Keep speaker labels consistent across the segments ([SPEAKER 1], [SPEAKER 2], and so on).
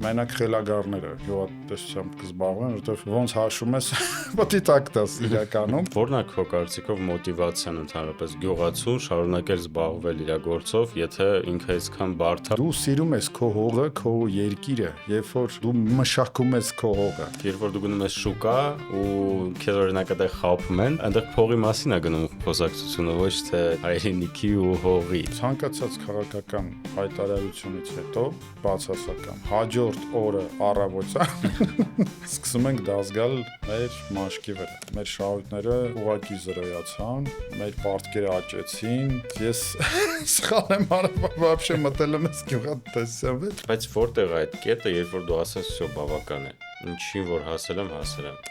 [SPEAKER 1] Մենակ խելագարները գյուղատնտեսությամբ կզբաղվեն, որովհետև ոնց հաշվում ես, պետք է տակ տաս իրականում։
[SPEAKER 2] Որն է քո կարծիքով մոտիվացիան ընդհանրապես գյուղացուն շարունակել զբաղվել իր գործով, եթե ինքը այսքան բարդ է։
[SPEAKER 1] Դու սիրում ես քո հողը, քո երկիրը, երբ որ դու մշակում ես քո հողը։
[SPEAKER 2] Երբ որ դու գնում ես շուկա ու քեզ օրինակ այդտեղ խաբում են, այնտեղ փողի մասին է գնում խոսակցությունը, ոչ թե հայրենիքի ու հողի։
[SPEAKER 1] Ցանկացած քաղաքական հայտարարությունից հետո բացասական հաջորդ օրը առավոտյան սկսում ենք դասգալ մեր մաշկի վրա։ Մեր շահույթները ուղղակի զրոյացան, մեր պարտքերը աճեցին։ Ես սխալ եմ արել, вообще մտել եմ գյուղատնտեսության մեջ։
[SPEAKER 2] Բայց որտեղ է այդ կետը, երբ որ դու ասես, «Всё բավական է»։ Ինչին որ հասել եմ։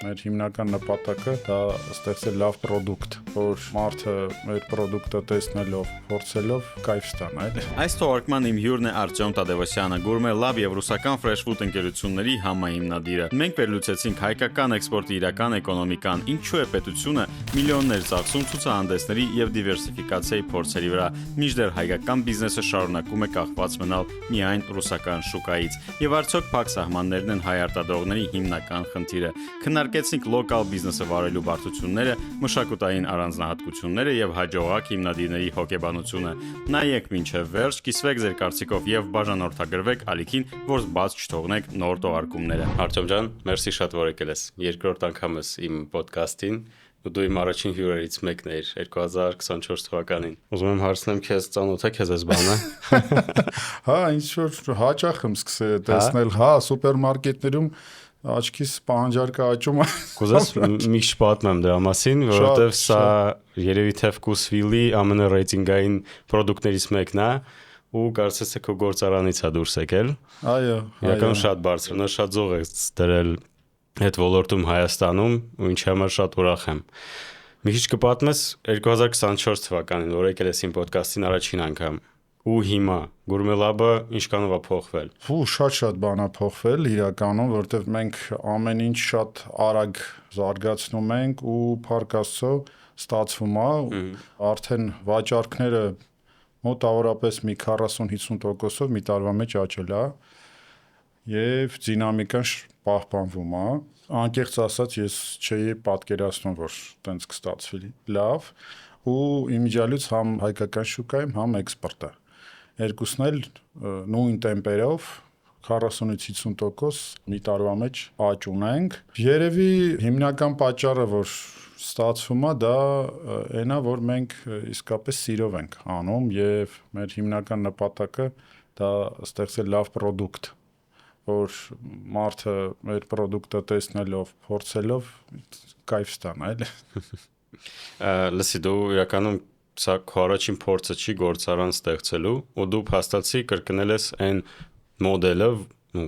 [SPEAKER 1] Մեր հիմնական նպատակը դա ստեղծել լավ պրոդուկտ, որ մարդը մեր պրոդուկտը տեսնելով, փորձելով կայֆ ստանա, այլ։
[SPEAKER 3] Այս թողարկման իմ հյուրն է Արտյոմ Տադևոսյանը, Gourmet Lab եւ ռուսական Fresh Food ընկերությունների համահիմնադիրը։ Մենք վերլուծեցինք հայկական էքսպորտի իրական էկոնոմիկան, ինչու է պետությունը միլիոններ ծախսում ցուցահանդեսների եւ դիվերսիֆիկացիայի փորձերի վրա, մինչդեռ հայկական բիզնեսը շարունակում է կախված մնալ միայն ռուսական շուկայից։ Եվ արդյոք փակ սահմաններն են հայ արտադրողների հիմնական խնդիրը։ Քննարկեցինք լոկալ բիզնեսը վարելու բարդությունները, մշակութային առանձնահատկությունները եւ հաջողակ հիմնադիրների հոգեբանությունը։ Նայեք մինչև վերջ, կիսվեք ձեր կարծիքով եւ բաժանորդագրվեք ալիքին, որ բաց չթողնեք նոր թողարկումները։ Արտյոմ ջան, մերսի շատ որ եկել ես։ Երկրորդ անգամ ես իմ ոդքասթին։ Ու դու իմ առաջին հյուրերից մեկն ես 2024 թվականին։ Ուզում եմ հարցնեմ քեզ ծանոթ է քեզ այս բանը։
[SPEAKER 1] Հա, ինչ որ հաճախ եմ սկսել տեսնել, հա, սուպերմարկետներում աչքիս պահանջարկը աճում է։
[SPEAKER 2] Կուզես միշտ պատմեմ դրա մասին, որովհետև սա երևի թե Վկուսվիլի ամենառեյտինգային պրոդուկտներից մեկն է, ու կարծես թե քո գործարանից է դուրս եկել։
[SPEAKER 1] Այո,
[SPEAKER 2] իրականում շատ բարձր, նա շատ զող է դրել այդ ոլորտում Հայաստանում, ու ինչի համար շատ ուրախ եմ։ Մի քիչ կպատմես 2024 թվականին, որ եկել ես իմ ոդքասթին առաջին անգամ։ Ու հիմա Gourmet Lab-ը ինչքանով է փոխվել։
[SPEAKER 1] Շատ բան է փոխվել իրականում, որովհետև մենք ամեն ինչ շատ արագ զարգացնում ենք ու փառք Աստծո ստացվում է, արդեն վաճառքները մոտավորապես մի 40-50%-ով մի տարվա մեջ աճել է եւ դինամիկան պահպանվում է։ Անկեղծ ասած, ես չէի պատկերացնում, որ տենց կստացվի լավ, ու իմիջիալից համ հայկական շուկայում, համ էքսպորտը երկուսն էլ նույն տեմպերով 40-50% մի տարվա մեջ աճ ունենք։ Երևի հիմնական պատճառը, որ ստացվում է, դա այնա, որ մենք իսկապես սիրով ենք անում եւ մեր հիմնական նպատակը դա ստեղծել լավ պրոդուկտ, որ մարդը մեր պրոդուկտը տեսնելով, փորձելով կայֆ ստանա, այլ։
[SPEAKER 2] Լսի, դու իրականում սա քո առաջին փորձը չի գործարան ստեղծելու, ու դու փաստացի կրկնել ես այն մոդելը,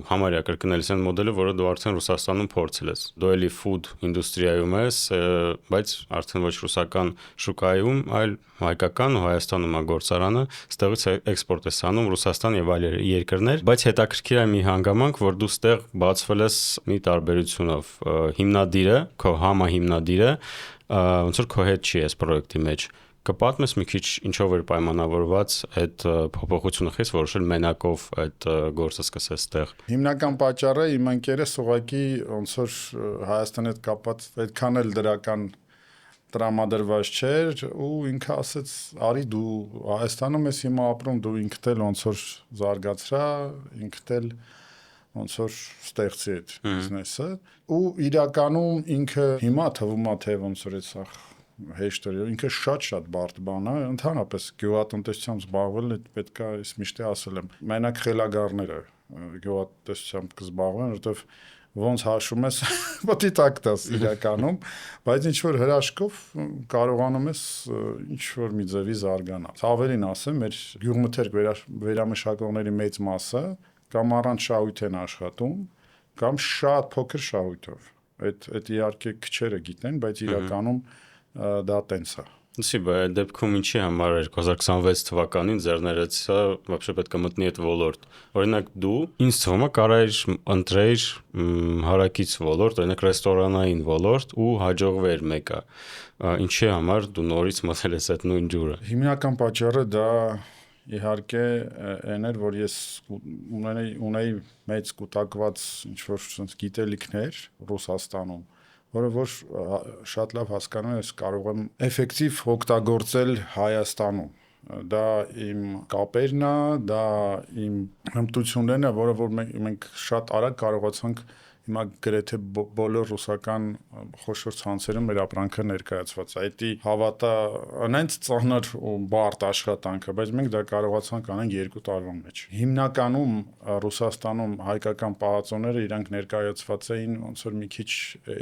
[SPEAKER 2] համարյա կրկնել ես այն մոդելը, որը դու արդեն Ռուսաստանում փորձել ես։ Դու էլի food ինդուստրիայում ես, բայց արդեն ոչ ռուսական շուկայում, այլ հայկական ու Հայաստանում է գործարանը, ստեղից էքսպորտ ես անում Ռուսաստան եւ այլ երկրներ, բայց հետաքրքիր է մի հանգամանք, որ դու ստեղ բացվել ես մի տարբերությունով։ Հիմնադիրը, քո համահիմնադիրը, ոնց որ քո հետ չի այս պրոյեկտի մեջ։ Կպատմես մի քիչ ինչով էր պայմանավորված այդ փոփոխությունը, խես որոշել մենակով այդ գործը սկսես ստեղ։
[SPEAKER 1] Հիմնական պատճառը իմ ընկերս ուղղակի ոնց որ Հայաստանի հետ կապած այդքան էլ դրական տրամադրված չէր, ու ինքը ասեց՝ «Արի դու Հայաստանում ես հիմա ապրում, դու ինքդ էլ ոնց որ զարգացրա, ինքդ էլ ոնց որ ստեղծի այդ բիզնեսը»։ Ու իրականում ինքը հիմա թվում է թե ոնց որ սա հեշտ է, ինքը շատ բարդ բան է, ընդհանրապես գյուղատնտեսությամբ զբաղվել պետքա ես միշտ ասել եմ, մենակ խելագարները գյուղատնտեսությամբ կզբաղվեն, որովհետև ոնց հաշվում ես, պետք է տակ տաս իրականում, բայց ինչ որ հրաշքով կարողանում ես ինչ որ մի ձևի զարգանալ։ Ավելին ասեմ, մեր գյուղմթերք վերամշակողների մեծ մասը կամ առանց շահույթ են աշխատում, կամ շատ փոքր շահույթով։ Այդ իհարկե քչերը գիտեն, բայց իրականում դա տենց է։
[SPEAKER 2] Լսի, բայց դեպքում ինչի համար 2026 թվականին ձեռներեցա вообще պետք է մտնի այդ ոլորտ։ Օրինակ դու ինձ թվում է կարայր ընտրեիր հարակից ոլորտ, օրինակ ռեստորանային ոլորտ ու հաջողվեր մեկը։ Ինչի համար դու նորից մտել ես այդ նույն ջուրը։
[SPEAKER 1] Հիմնական պատճառը դա իհարկե այն էր, որ ես ունեի մեծ կուտակված ինչ-որ sense գիտելիքներ Ռուսաստանում, որը որ շատ լավ հասկանում եմ, ես կարող եմ էֆեկտիվ օգտագործել Հայաստանում։ Դա իմ կապերն է, դա իմ հմտություններն է, որը որ մենք շատ արագ կարողացանք հիմա գրեթե բոլոր ռուսական խոշոր ցանցերում մեր ապրանքը ներկայացված է։ Դա հավատա անենց ծանր ու բարդ աշխատանք է, բայց մենք դա կարողացանք անենք 2 տարվա մեջ։ Հիմնականում Ռուսաստանում հայկական պահածոները իրանք ներկայացված էին ոնց որ մի քիչ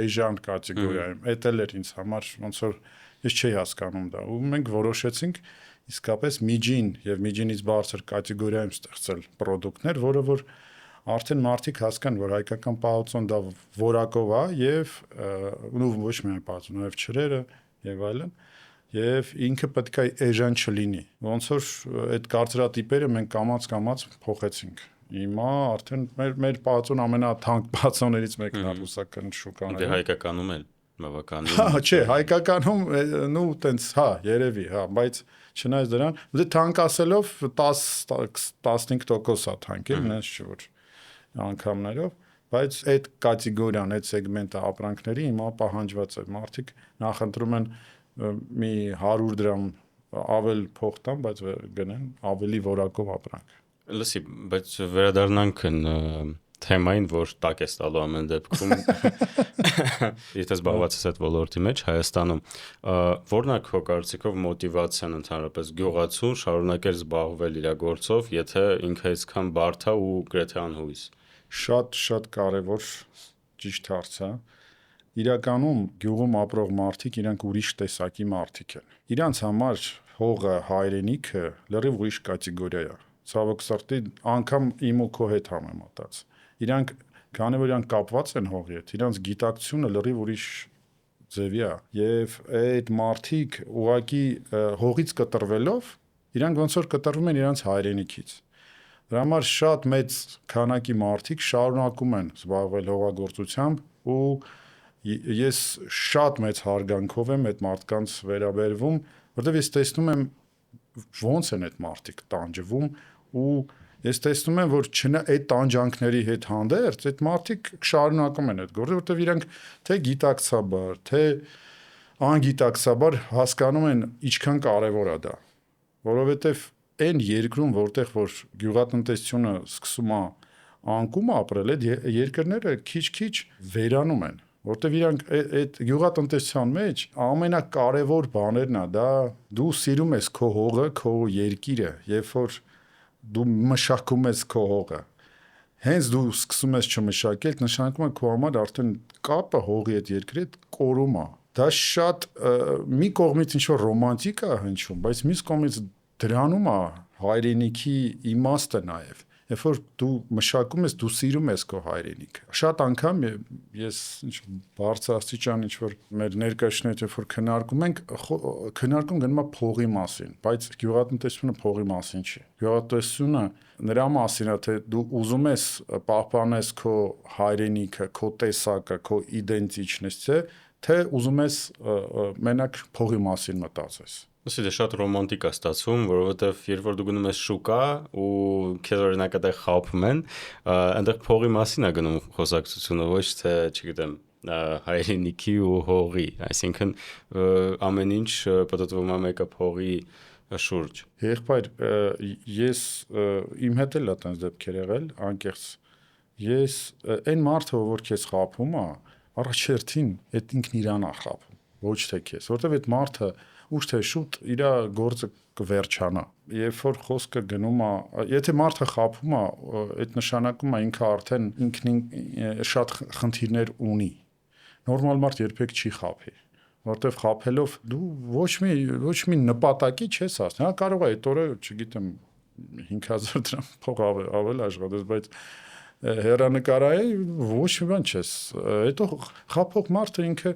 [SPEAKER 1] էժան կատեգորիայում։ Էդ էլ էր ինձ համար ոնց որ ես չէի հասկանում դա։ Ու մենք որոշեցինք իսկապես միջին եւ միջինից բարձր կատեգորիայում ստեղծել ապրանքներ, որը որ արդեն մարդիկ հասկանան, որ հայկական պահածոն դա որակով է եւ ոչ միայն պահածոն, այլ չրերը եւ այլն, եւ ինքը պետք է էժան չլինի։ Ոնց որ այդ կարծրատիպերը մենք կամաց փոխեցինք։ Հիմա արդեն մեր պահածոն ամենաթանկ պահածոներից մեկն է ռուսական շուկաներում։
[SPEAKER 2] Դե հայկականում էլ բավականին։
[SPEAKER 1] Հա, չէ, հայկականում նու տենց, հա, երևի, հա, բայց չնայած դրան, դե թանկ ասելով 10-15% է թանկ, նենց չէ որ անգամներով, բայց այդ կատեգորիան, այդ սեգմենտը ապրանքների հիմա պահանջված է։ Մարդիկ նախընտրում են մի 100 դրամ ավել փող տան, բայց գնեն ավելի որակով ապրանք։
[SPEAKER 2] Լսի, բայց վերադառնանք թեմային, որ տակ է ստալու ամեն դեպքում։ Եթե զբաղված ես այդ ոլորտի մեջ Հայաստանում, որն է քո կարծիքով մոտիվացիան ընդհանրապես գյուղացուն շարունակել զբաղվել իր գործով, եթե ինքը այսքան բարդ է ու գրեթե անհույս։
[SPEAKER 1] Շատ կարևոր ճիշտ հարց է։ Իրականում գյուղում ապրող մարդիկ իրանք ուրիշ տեսակի մարդիկ են։ Իրանց համար հողը, հայրենիքը լրիվ ուրիշ կատեգորիա է։ Ցավոք սրտի անգամ իմ ու քո հետ համեմատած։ Իրանք քանի որ իրանք կապված են հողի հետ, իրանք գիտակցությունը լրիվ ուրիշ ձևի է եւ այդ մարդիկ ուղակի հողից կտրվելով իրանք ոնց որ կտրվում են իրանք հայրենիքից։ Դրա համար շատ մեծ քանակի մարդիկ շարունակում են զբաղվել հողագործությամբ ու ես շատ մեծ հարգանքով եմ այդ մարդկանց վերաբերվում, որովհետեւ ես տեսնում եմ ոնց են այդ մարդիկ տանջվում ու ես տեսնում եմ, որ այդ տանջանքների հետ հանդերձ այդ մարդիկ շարունակում են այդ գործը, որովհետև իրանք թե գիտակցաբար, թե անգիտակցաբար հասկանում են ինչքան կարևոր է դա, որովհետև այն երկրում, որտեղ որ գյուղատնտեսությունը սկսում է անկում ապրել, այդ երկրները քիչ-քիչ վերանում են, որտեղ իրանք այդ գյուղատնտեսության մեջ ամենակարևոր բաներն է դա դու սիրում ես քո հողը, քո երկիրը, երբ որ դու մշակում ես քո հողը։ Հենց դու սկսում ես չմշակել, նշանակում է քո համար արդեն կապը հողի հետ երկրի հետ կորում է։ Դա շատ մի կողմից ինչ որ ռոմանտիկ է հնչում, բայց մյուս կողմից դրանում է հայրենիքի իմաստը նաև։ Երբ որ դու մշակում ես, դու սիրում ես քո հայրենիքը։ Շատ անգամ ես բարձրաստիճան ինչ որ մեր ներկայացնողները երբ որ քննարկում ենք, քննարկում գնում է փողի մասին, բայց գյուղատնտեսությունը փողի մասին չի։ Գյուղատնտեսությունը նրա մասին է, թե դու ուզում ես պահպանես քո հայրենիքը, քո տեսակը, քո իդենտիչնեսը, թե ուզում ես մենակ փողի մասին մտածես։
[SPEAKER 2] Լսի, դե շատ ռոմանտիկ է ստացվում, որովհետև երբ որ դու գնում ես շուկա ու քեզ օրինակ այդտեղ խաբում են, այնտեղ փողի մասին է գնում խոսակցությունը, ոչ թե, չգիտեմ, հայրենիքի ու հողի, այսինքն ամեն ինչ պատտվում է մեկը փողի շուրջ։
[SPEAKER 1] Եղբայր, ես իմ հետ էլ այդպես դեպքեր եղել, անկեղծ։ Ես այն մարդը, որ քեզ խաբում է, առաջերտին այդ ինքն իրան է խաբում, ոչ թե քեզ, որովհետև այդ մարդը ուշ թե շուտ իր գործը կվերջանա։ Երբ որ խոսքը գնում է, եթե մարդը խաբում է, այդ նշանակում է ինքը արդեն ինքնին շատ խնդիրներ ունի։ Նորմալ մարդ երբեք չի խաբի, որտեվ խաբելով դու ոչ մի նպատակի չես հասնի։ Հա կարող է այդ օրը, չգիտեմ, 5000 դրամ փող ավել աշխատես, բայց հերանեկարայի ոչ մի բան չես։ Հետո խաբող մարդը ինքը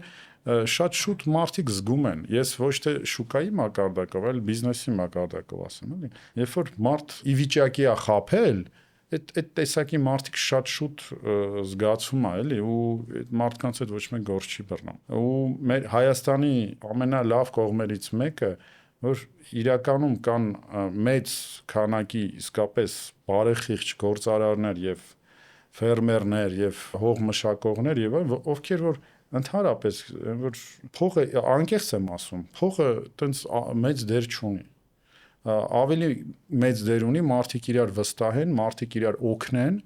[SPEAKER 1] շատ շուտ մարդիկ զգում են։ Ես ոչ թե շուկայի մակարդակով, այլ բիզնեսի մակարդակով ասեմ, էլի։ Երբ որ մարդ ի վիճակի է խաբել, այդ տեսակի մարդիկ շատ շուտ զգացում է, էլի, ու այդ մարդկանց հետ ոչ մեկ գործ չի բռնում։ Ու մեր Հայաստանի ամենալավ կողմերից մեկը, որ իրականում կան մեծ քանակի իսկապես բարեխիղճ գործարարներ եւ ֆերմերներ եւ հող մշակողներ եւ այլն, ովքեր որ ընդհանրապես որ փողը անկեղծ եմ ասում, փողը տենց մեծ դեր չունի։ Ավելի մեծ դեր ունի մարդիկ իրար վստահեն, մարդիկ իրար օգնեն,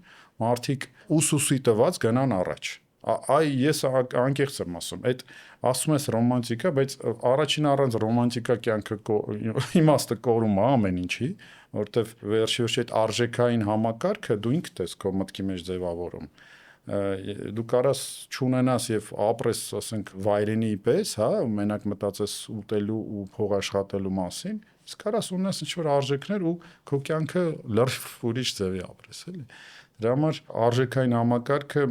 [SPEAKER 1] մարդիկ ուսուսի տված գնան առաջ։ Այ ես անկեղծ եմ ասում, այդ ասում ես ռոմանտիկա, բայց առաջին առանց ռոմանտիկա կյանքը իմաստը կորում է ամեն ինչի, որտեվ վերջի վերջի այդ արժեքային համակարգը դու ինքդ ես քո մտքի մեջ ձևավորում։ Դու կարաս չունենաս եւ ապրես, ասենք, վայրենի պես, հա, մենակ մտածես ուտելու ու փող աշխատելու մասին, իսկ կարաս ունենաս ինչ-որ արժեքներ ու քո կյանքը լրիվ ուրիշ ձևի ապրես, էլի։ Դրա համար արժեքային համակարգը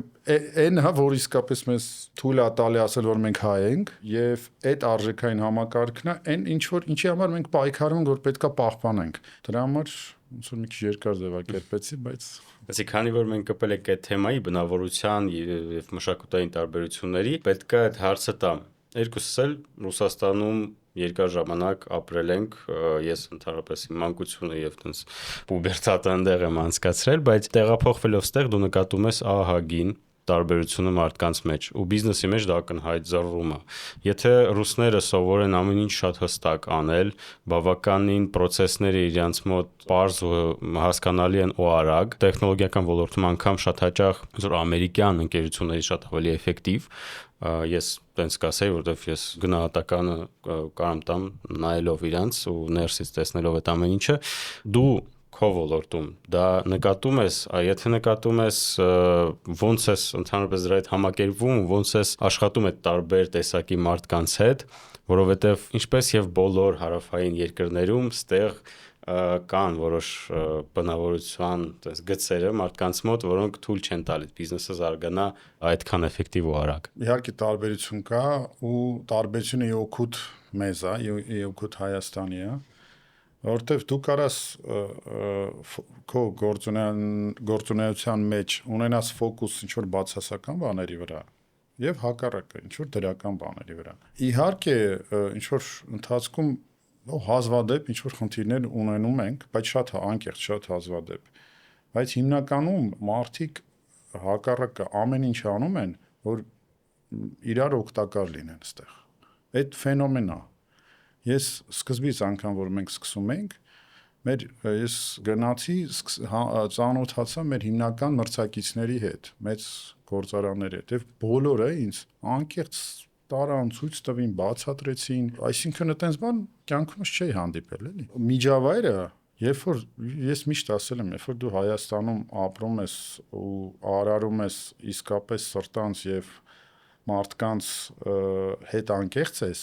[SPEAKER 1] այն հա, որ իսկապես մեզ թույլ է տալի ասել, որ մենք հայ ենք, եւ այդ արժեքային համակարգն է այն ինչ որ ինչի համար մենք պայքարում ենք, որ պետքա պահպանենք։ Դրա համար ոնց որ մի քիչ երկար ձևակերպեցի, բայց
[SPEAKER 2] Այսինքն, քանի որ մենք կպել ենք այդ թեմայի բնավորության եւ մշակութային տարբերությունների, պետք է այդ հարցը տամ։ Երկուսս էլ Ռուսաստանում երկար ժամանակ ապրել ենք, ես ընդհանրապես իմ մանկությունը եւ տենց պուբերտատը այնտեղ եմ անցկացրել, բայց տեղափոխվելով ստեղ դու նկատում ես ահագին տարբերությունը մարդկանց մեջ ու բիզնեսի մեջ դա ակնհայտ զառում է։ Եթե ռուսները սովորեն ամեն ինչ շատ հստակ անել, բավականին process-ները իրենց մոտ པարզ ու հասկանալի են ու արագ, տեխնոլոգիական ոլորտում անգամ շատ հաճախ զոր ամերիկյան ընկերությունների շատ ավելի էֆեկտիվ, ես տենց կասեի, որովհետև ես գնահատականը կարամ տամ նայելով իրանց ու ներսից տեսնելով այդ ամեն ինչը, դու քո ոլորտում դա նկատում ես, եթե նկատում ես ոնց ես ընդհանրապես դրա հետ համակերպվում, ոնց ես աշխատում այդ տարբեր տեսակի մարդկանց հետ, որովհետև ինչպես եւ բոլոր հարավային երկրներում ստեղ կան որոշ բնավորության գծերը մարդկանց մոտ, որոնք թույլ չեն տալի բիզնեսը զարգանա այդքան էֆեկտիվ ու արագ։
[SPEAKER 1] Իհարկե տարբերություն կա ու տարբերությունը օգուտ մեզ է, օգուտ Հայաստանի է, որովհետև դու կարաս քո գործունեության մեջ ունենաս ֆոկուս ինչ-որ բացասական բաների վրա եւ հակառակը ինչ-որ դրական բաների վրա։ Իհարկե ինչ-որ ընթացքում հազվադեպ ինչ-որ խնդիրներ ունենում ենք, բայց շատ անկեղծ, շատ հազվադեպ։ Բայց հիմնականում մարդիկ հակառակը ամեն ինչ անում են, որ իրար օգտակար լինեն այստեղ։ Այդ ֆենոմեն է։ Ես սկզբից անգամ որ մենք սկսում ենք, ես գնացի ծանոթացա մեր հիմնական մրցակիցների հետ, մեծ գործարանների հետ, եւ բոլորը ինձ անկեղծ տարան, ցույց տվին, բացատրեցին, այսինքն այտենց բան կյանքումս չի հանդիպել, էլի։ Միջավայրը, երբ որ ես միշտ ասել եմ, երբ որ դու Հայաստանում ապրում ես ու արարում ես իսկապես սրտանց եւ մարդկանց հետ անկեղծ ես,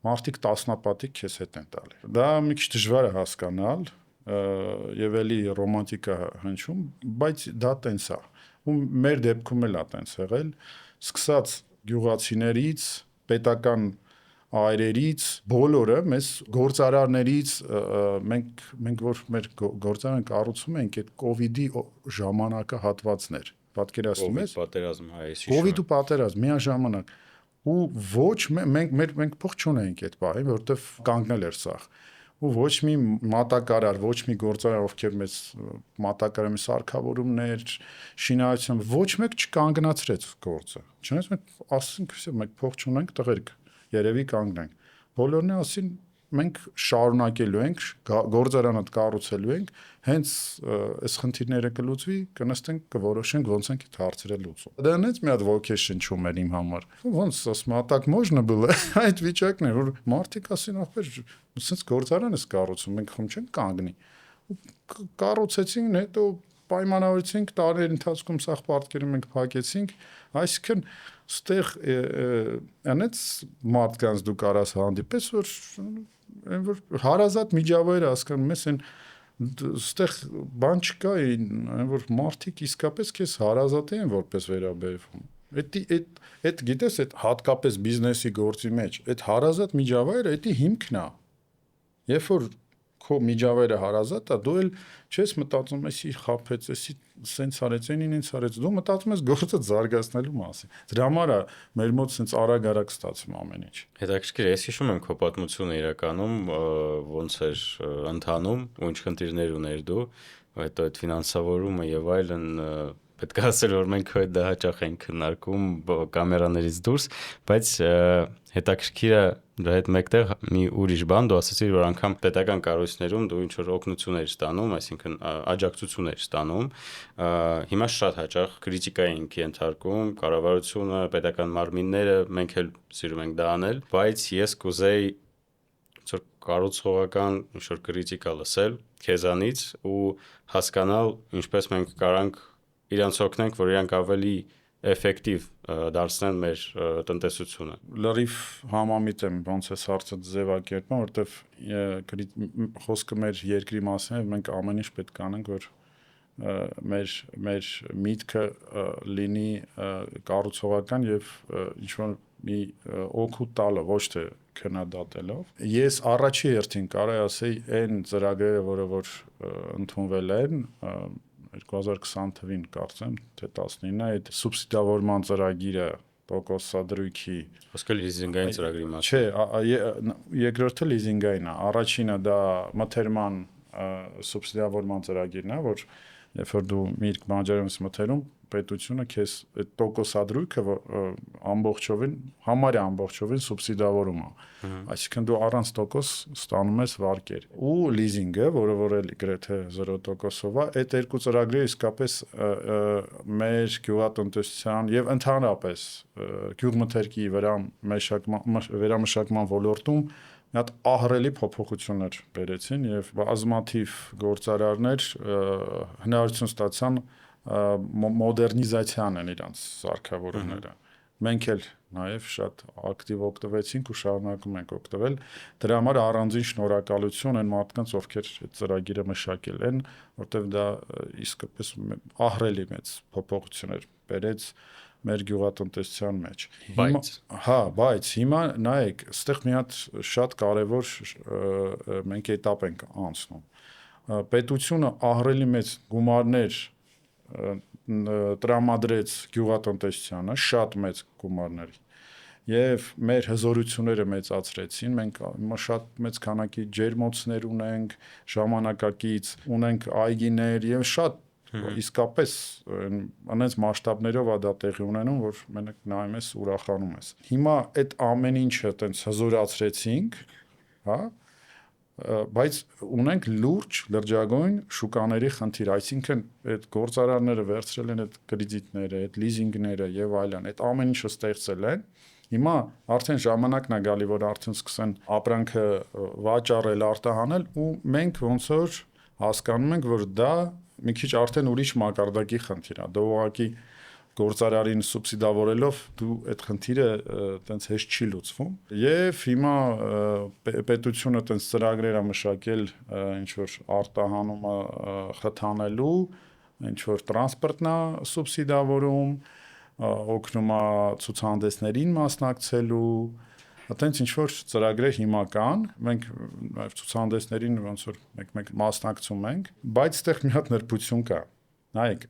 [SPEAKER 1] մարդիկ տասնապատիկ քեզ հետ են տալի։ Դա մի քիչ դժվար է հասկանալ եւ էլի ռոմանտիկա հնչում, բայց դա տենց է։ Ու մեր դեպքում էլ է տենց եղել, սկսած գյուղացիներից, պետական այրերից, բոլորը մեզ գործարարներից, մենք որ մեր գործարան կառուցում ենք այդ կոവിഡ്ի ժամանակահատվածներ, պատկերացնում ես։
[SPEAKER 2] Պատերազմ հայեցի։
[SPEAKER 1] Կոവിഡ് ու պատերազմ միաժամանակ ու ոչ մենք փող չունենք այդ բանը, որովհետև կանգնել էր սա։ Ու ոչ մի մատակարար, ոչ մի գործարար, ովքեր մեծ մատակարարի սարքավորումներ, շինարարություն, ոչ մեկ չկանգնացրեց գործը։ Չնայած մենք ասենք, մենք փող չունենք, տղերք, երևի կանգնենք։ Բոլորն ասին մենք շարունակելու ենք, գործարանը կառուցելու ենք, հենց այս խնդիրները կլուծվի, կնստենք, կորոշենք ոնց ենք այդ հարցերը լուծում։ Դա նենց մի հատ ոգի շնչում էր իմ համար։ Ոնց ասում, атак можно было, այդ վիճակն էր, որ մարդիկ ասին, ախպեր, սենց գործարան ես կառուցում, մենք խոմ չենք կանգնի։ Կառուցեցին, հետո պայմանավորեցինք տարիների ընթացքում սաղ պարտքերը մենք փակեցինք, այսինքն ստեղ անեց մարդկանց դու կարաս հանդիպես, որ հարազատ միջավայրը հասկանում ես, այն ստեղ բան չկա, որ մարդիկ իսկապես քեզ հարազատ են որպես վերաբերվում։ Այդ գիտես, այդ հատկապես բիզնեսի գործի մեջ, այդ հարազատ միջավայրը, դա հիմքն է։ Երբ որ քո միջավայրը հարազատ է, դու էլ չես մտածում էսի խափեց, էսի սենց արեց, ինձ արեց, դու մտածում ես գործը զարգացնելու մասին։ Դրա համար է մեր մոտ սենց արագ ստացվում ամեն ինչ։
[SPEAKER 2] Հետաքրքիր, ես հիշում եմ քո պատմությունը իրականում ոնց էր ընթանում, ու ինչ խնդիրներ ուներ դու, հետո այդ ֆինանսավորումը եւ այլն պետք է ասել, որ մենք այդ դա հաճախ ենք քննարկում կամերաներից դուրս, բայց հետաքրքիրը դրա հետ մեկտեղ մի ուրիշ բան դու ասացիր, որ անգամ պետական կառույցներում դու ինչ որ օգնություններ ստանում, այսինքն աջակցություններ ստանում, հիմա շատ հաճախ քրիտիկայի ենք ենթարկում, կառավարությունը, պետական մարմինները, մենք էլ սիրում ենք դա անել, բայց ես կուզեի ինչ-որ կառուցողական ինչ-որ քրիտիկա լսել քեզանից ու հասկանալ ինչպես մենք կարանք իրանց օգնենք, որ իրանք ավելի էֆեկտիվ դարձնեն մեր տնտեսությունը։
[SPEAKER 1] Լրիվ համամիտ եմ ոնց է հարցը ձևակերպում, որովհետև խոսքը մեր երկրի մասին է, մենք ամեն ինչ պետք է անենք, որ մեր միտքը լինի կառուցողական եւ ինչ-որ մի օգուտ տալը, ոչ թե քննադատելով։ Ես առաջի հերթին կարելի ասեի այն ծրագրերը, որը որ ընդունվել են 2020 թվին կարծեմ, թե 19-ը այդ սուբսիդավորման ծրագիրը տոկոսադրույքի
[SPEAKER 2] Ոսկե լիզինգային ծրագրի մասին։
[SPEAKER 1] Չէ, երկրորդը լիզինգային է, առաջինը դա մթերման սուբսիդավորման ծրագիրն է, որ երբ որ դու մի բանջարում ես մթերում, պետությունը քեզ այդ տոկոսադրույքը ամբողջովին, համարյա ամբողջովին սուբսիդավորում է։ Այսինքն դու առանց տոկոս ստանում ես վարկեր։ Ու լիզինգը, որը որ էլ գրեթե 0%-ով է, այդ երկու ծրագրերը իսկապես մեր գյուղատնտեսության եւ ընդհանրապես գյուղմթերքի վերամշակման ոլորտում մի հատ ահռելի փոփոխություններ բերեցին եւ բազմաթիվ գործարարներ հնարավորություն ստացան մոդեռնիզացիան են իրանց սարքավորումները։ Մենք էլ նաև շատ ակտիվ օգտվեցինք ու շարունակում ենք օգտվել։ Դրա համար առանձին շնորհակալություն այն մարդկանց, ովքեր այդ ծրագիրը մշակել են, որտեղ դա իսկապես ահռելի մեծ փոփոխություններ բերեց մեր գյուղատնտեսության մեջ։ Բայց հիմա նայեք, այստեղ մի հատ շատ կարևոր մենք этап ենք անցնում։ Պետությունը ահռելի մեծ գումարներ տրամադրեց գյուղատնտեսությանը, շատ մեծ գումարներ, եւ մեր հզորությունները մեծացրեցին, մենք հիմա շատ մեծ քանակի ջերմոցներ ունենք, ժամանակակից ունենք այգիներ եւ շատ իսկապես անենց մասշտաբներով է դա տեղի ունենում, որ մենակ նայում ես, ուրախանում ես։ Հիմա այդ ամեն ինչը տենց հզորացրեցինք, հա, բայց ունենք լուրջ լրջագույն շուկաների խնդիր, այսինքն այդ գործարարները վերցրել են այդ կրեդիտները, այդ լիզինգները եւ այլն, այդ ամեն ինչը ստեղծել են։ Հիմա արդեն ժամանակն է գալի, որ արդեն սկսեն ապրանքը վաճառել, արտահանել ու մենք ոնց որ հասկանում ենք, որ դա մի քիչ արդեն ուրիշ մակարդակի խնդիր է։ Դա ուղղակի գործարարին սուբսիդավորելով դու այդ խնդիրը տենց հեշտ չի լուծվում։ Եվ հիմա պետությունը տենց ծրագրեր է մշակել ինչ որ արտահանումը խթանելու, ինչ որ տրանսպորտն է սուբսիդավորում, օգնում է ցուցահանդեսներին մասնակցելու, այտենց ինչ որ ծրագրեր հիմա կան, մենք նաև ցուցահանդեսներին ոնց որ մեկ մասնակցում ենք, բայց այդտեղ մի հատ նրբություն կա։ Նայեք,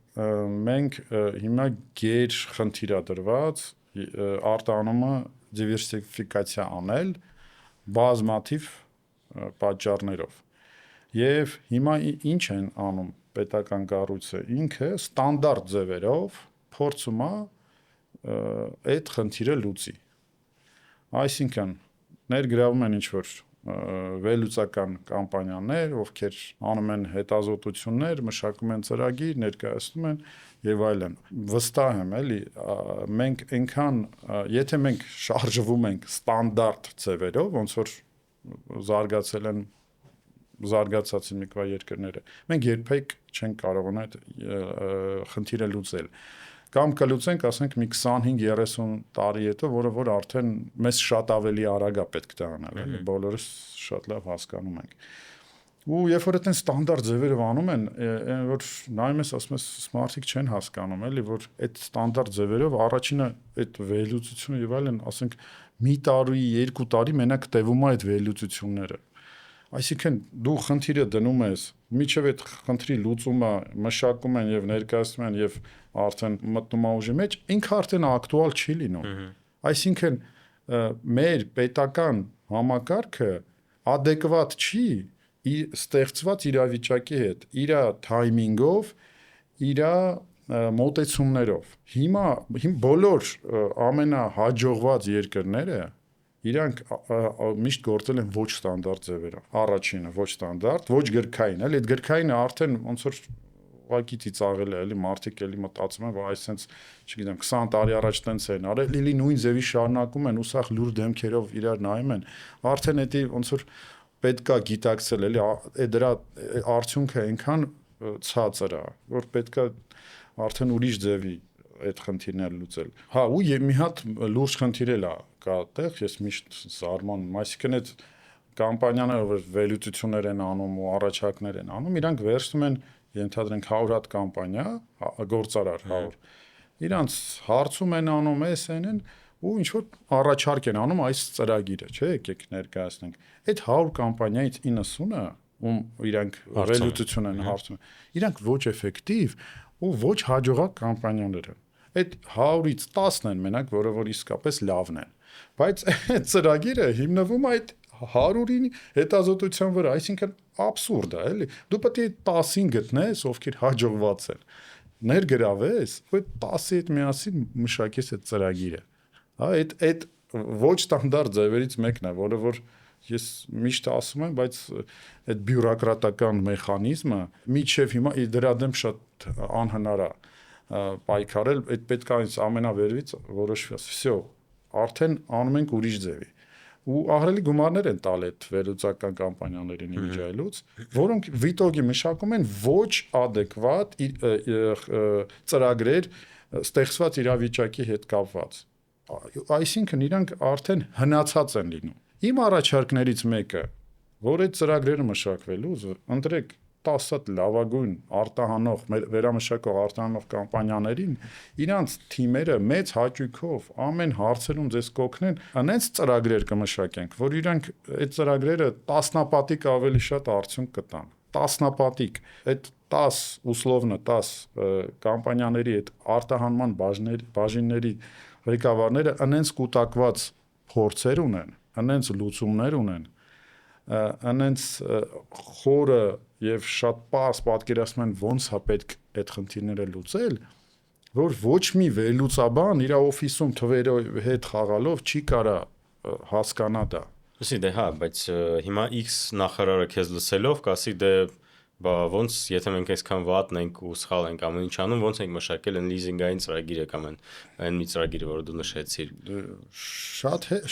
[SPEAKER 1] մենք հիմա գեր խնդիր է դրված արտահանումը դիվերսիֆիկացիա անել բազմաթիվ պատճառներով։ Եվ հիմա ինչ են անում պետական կառույցը, ինքը ստանդարտ ձևերով փորձում է այդ խնդիրը լուծի։ Այսինքն ներգրավում են ինչ-որ վերլուծական կամպանիաներ, ովքեր անում են հետազոտություններ, մշակում են ծրագիր, ներկայացնում են եւ այլն։ Վստահ եմ, էլի, մենք այնքան, եթե մենք շարժվում ենք ստանդարտ ձևերով, ոնց որ զարգացած մի քիչ երկրները, մենք երբեք չենք կարողանա այդ խնդիրը լուծել։ Կամ կլուծենք, ասենք մի 25-30 տարի հետո, որը որ արդեն մեզ շատ ավելի արագ է պետք դա անել, բոլորս շատ լավ հասկանում ենք։ Ու երբ որ այդեն ստանդարտ ձևերով անում են, որ նայում ես, ասում ես, մարդիկ չեն հասկանում, էլի, որ այդ ստանդարտ ձևերով առաջինը այդ վերլուծությունը եւ այլն, ասենք մի տարի, 2 տարի մենակ տևում է այդ վերլուծությունները։ Այսինքն դու խնդիրը դնում ես, միջև այդ խնդրի լուծումը մշակում են եւ ներկայացնում են եւ արդեն մտնում է ուժի մեջ, ինքը արդեն ակտուալ չի լինում։ Այսինքն մեր պետական համակարգը adekvat չի ստեղծված իրավիճակի հետ, իր թայմինգով, իր մոտեցումներով։ Հիմա բոլոր ամենահաջողված երկրները իրանք միշտ գործել են ոչ ստանդարտ ձևերով։ Առաջինը ոչ ստանդարտ, ոչ գրքային, էլի այդ գրքայինը արդեն ոնց որ ուղղակի ծիծաղել է, էլի մարդիկ էլի մտածում են, որ այսպես, չգիտեմ, 20 տարի առաջ տենց են արել, էլի նույն ձևի շարունակում են, ուսախ լուր դեմքերով իրար նայում են։ Արդեն էդի ոնց որ պետքա գիտակցել, էլի դրա արդյունքը այնքան ցածր է, որ պետքա արդեն ուրիշ ձևի այդ խնդիրները լուծել։ Հա, ու մի հատ լուրջ խնդիր էլ է կա այդտեղ, ես միշտ զարմանում, այսինքն այդ կամպանիաները, որ վերլուծություններ են անում ու առաջարկներ են անում, իրանք վերցնում են, ենթադրենք 100 հատ կամպանիա, գործարար 100։ Իրանց հարցում են անում, են ու ինչ որ առաջարկ են անում այս ծրագիրը, չէ՞, եկեք ներկայացնենք։ Այդ 100 կամպանիայից 90-ը, ում իրանք վերլուծություն են հարցում, իրանք ոչ էֆեկտիվ ու ոչ հաջողակ կամպանիաներ են։ Այդ 100-ից 10-ն են մենակ, որը որ իսկապես լավն են։ Բայց այդ ծրագիրը հիմնվում է այդ 100-ի հետազոտության վրա, այսինքն աբսուրդ է, էլի։ Դու պետք է 10-ին գտնես, ովքեր հաջողված են։ Ներգրավես, ու այդ 10-ի հետ միասին մշակես այդ ծրագիրը։ Հա, այդ ոչ ստանդարտ ձևերից մեկն է, որը որ ես միշտ ասում եմ, բայց այդ բյուրոկրատական մեխանիզմը միջև հիմա դրա դեմ շատ անհնար է պայքարել, այդ պետք է ամենավերվից որոշվի, всё, արդեն անում ենք ուրիշ ձևի։ Ու ահռելի գումարներ են տալ այդ վերլուծական կամպանիաներին իմիջայլուց, որոնք վիտոգի մշակում են ոչ adekvat ծրագրեր ստեղծված իրավիճակի հետ կապված։ Այսինքն իրանք արդեն հնացած են լինում։ Իմ առաջարկներից մեկը, որ այդ ծրագրերը մշակվելուց ընտրեք 10 հատ լավագույն արտահանող, վերամշակող արտահանող կամպանիաներին, իրանց թիմերը մեծ հաճույքով ամեն հարցերում ձեզ կօգնեն, անենց ծրագրեր կմշակենք, որ իրանք այդ ծրագրերը տասնապատիկ ավելի շատ արդյունք կտան։ Տասնապատիկ։ Այդ 10 условно 10 կամպանիաների այդ արտահանման բաժինների ղեկավարները անենց կուտակված փորձեր ունեն, անենց լուծումներ ունեն, անենց խորը եւ շատ պարզ պատկերացնում են ոնց է պետք այդ խնդիրները լուծել, որ ոչ մի վերլուծաբան իր օֆիսում թվերով հետ խաղալով չի կարա հասկանա դա։
[SPEAKER 2] Լսի, դե հա, բայց հիմա X նախարարը քեզ լսելով կասի դե բա ոնց եթե մենք այսքան վատն ենք ու սխալ ենք ամեն ինչ անում, ոնց ենք մշակել այն լիզինգային ծրագիրը կամ այն մի ծրագիրը, որը դու նշեցիր։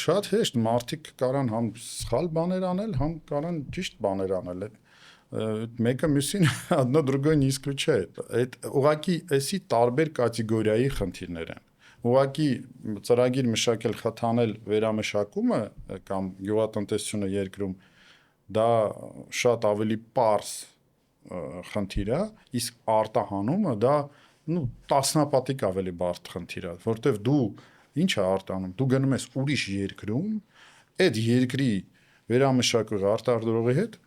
[SPEAKER 1] Շատ հեշտ մարդիկ կարան համ սխալ բաներ անել, համ կարան ճիշտ բաներ անել։ Մեկը մյուսին одно другое не исключает։ Այդ ուղղակի էսի տարբեր կատեգորիայի խնդիրներ են։ Ուղղակի ծրագիր մշակել, խթանել վերամշակումը կամ գյուղատնտեսությունը երկրում դա շատ ավելի պարզ խնդիր է, իսկ արտահանումը դա տասնապատիկ ավելի բարդ խնդիր է, որտեվ դու ինչ է արտահանում, դու գնում ես ուրիշ երկրում, այդ երկրի վերամշակող արտադրողի հետ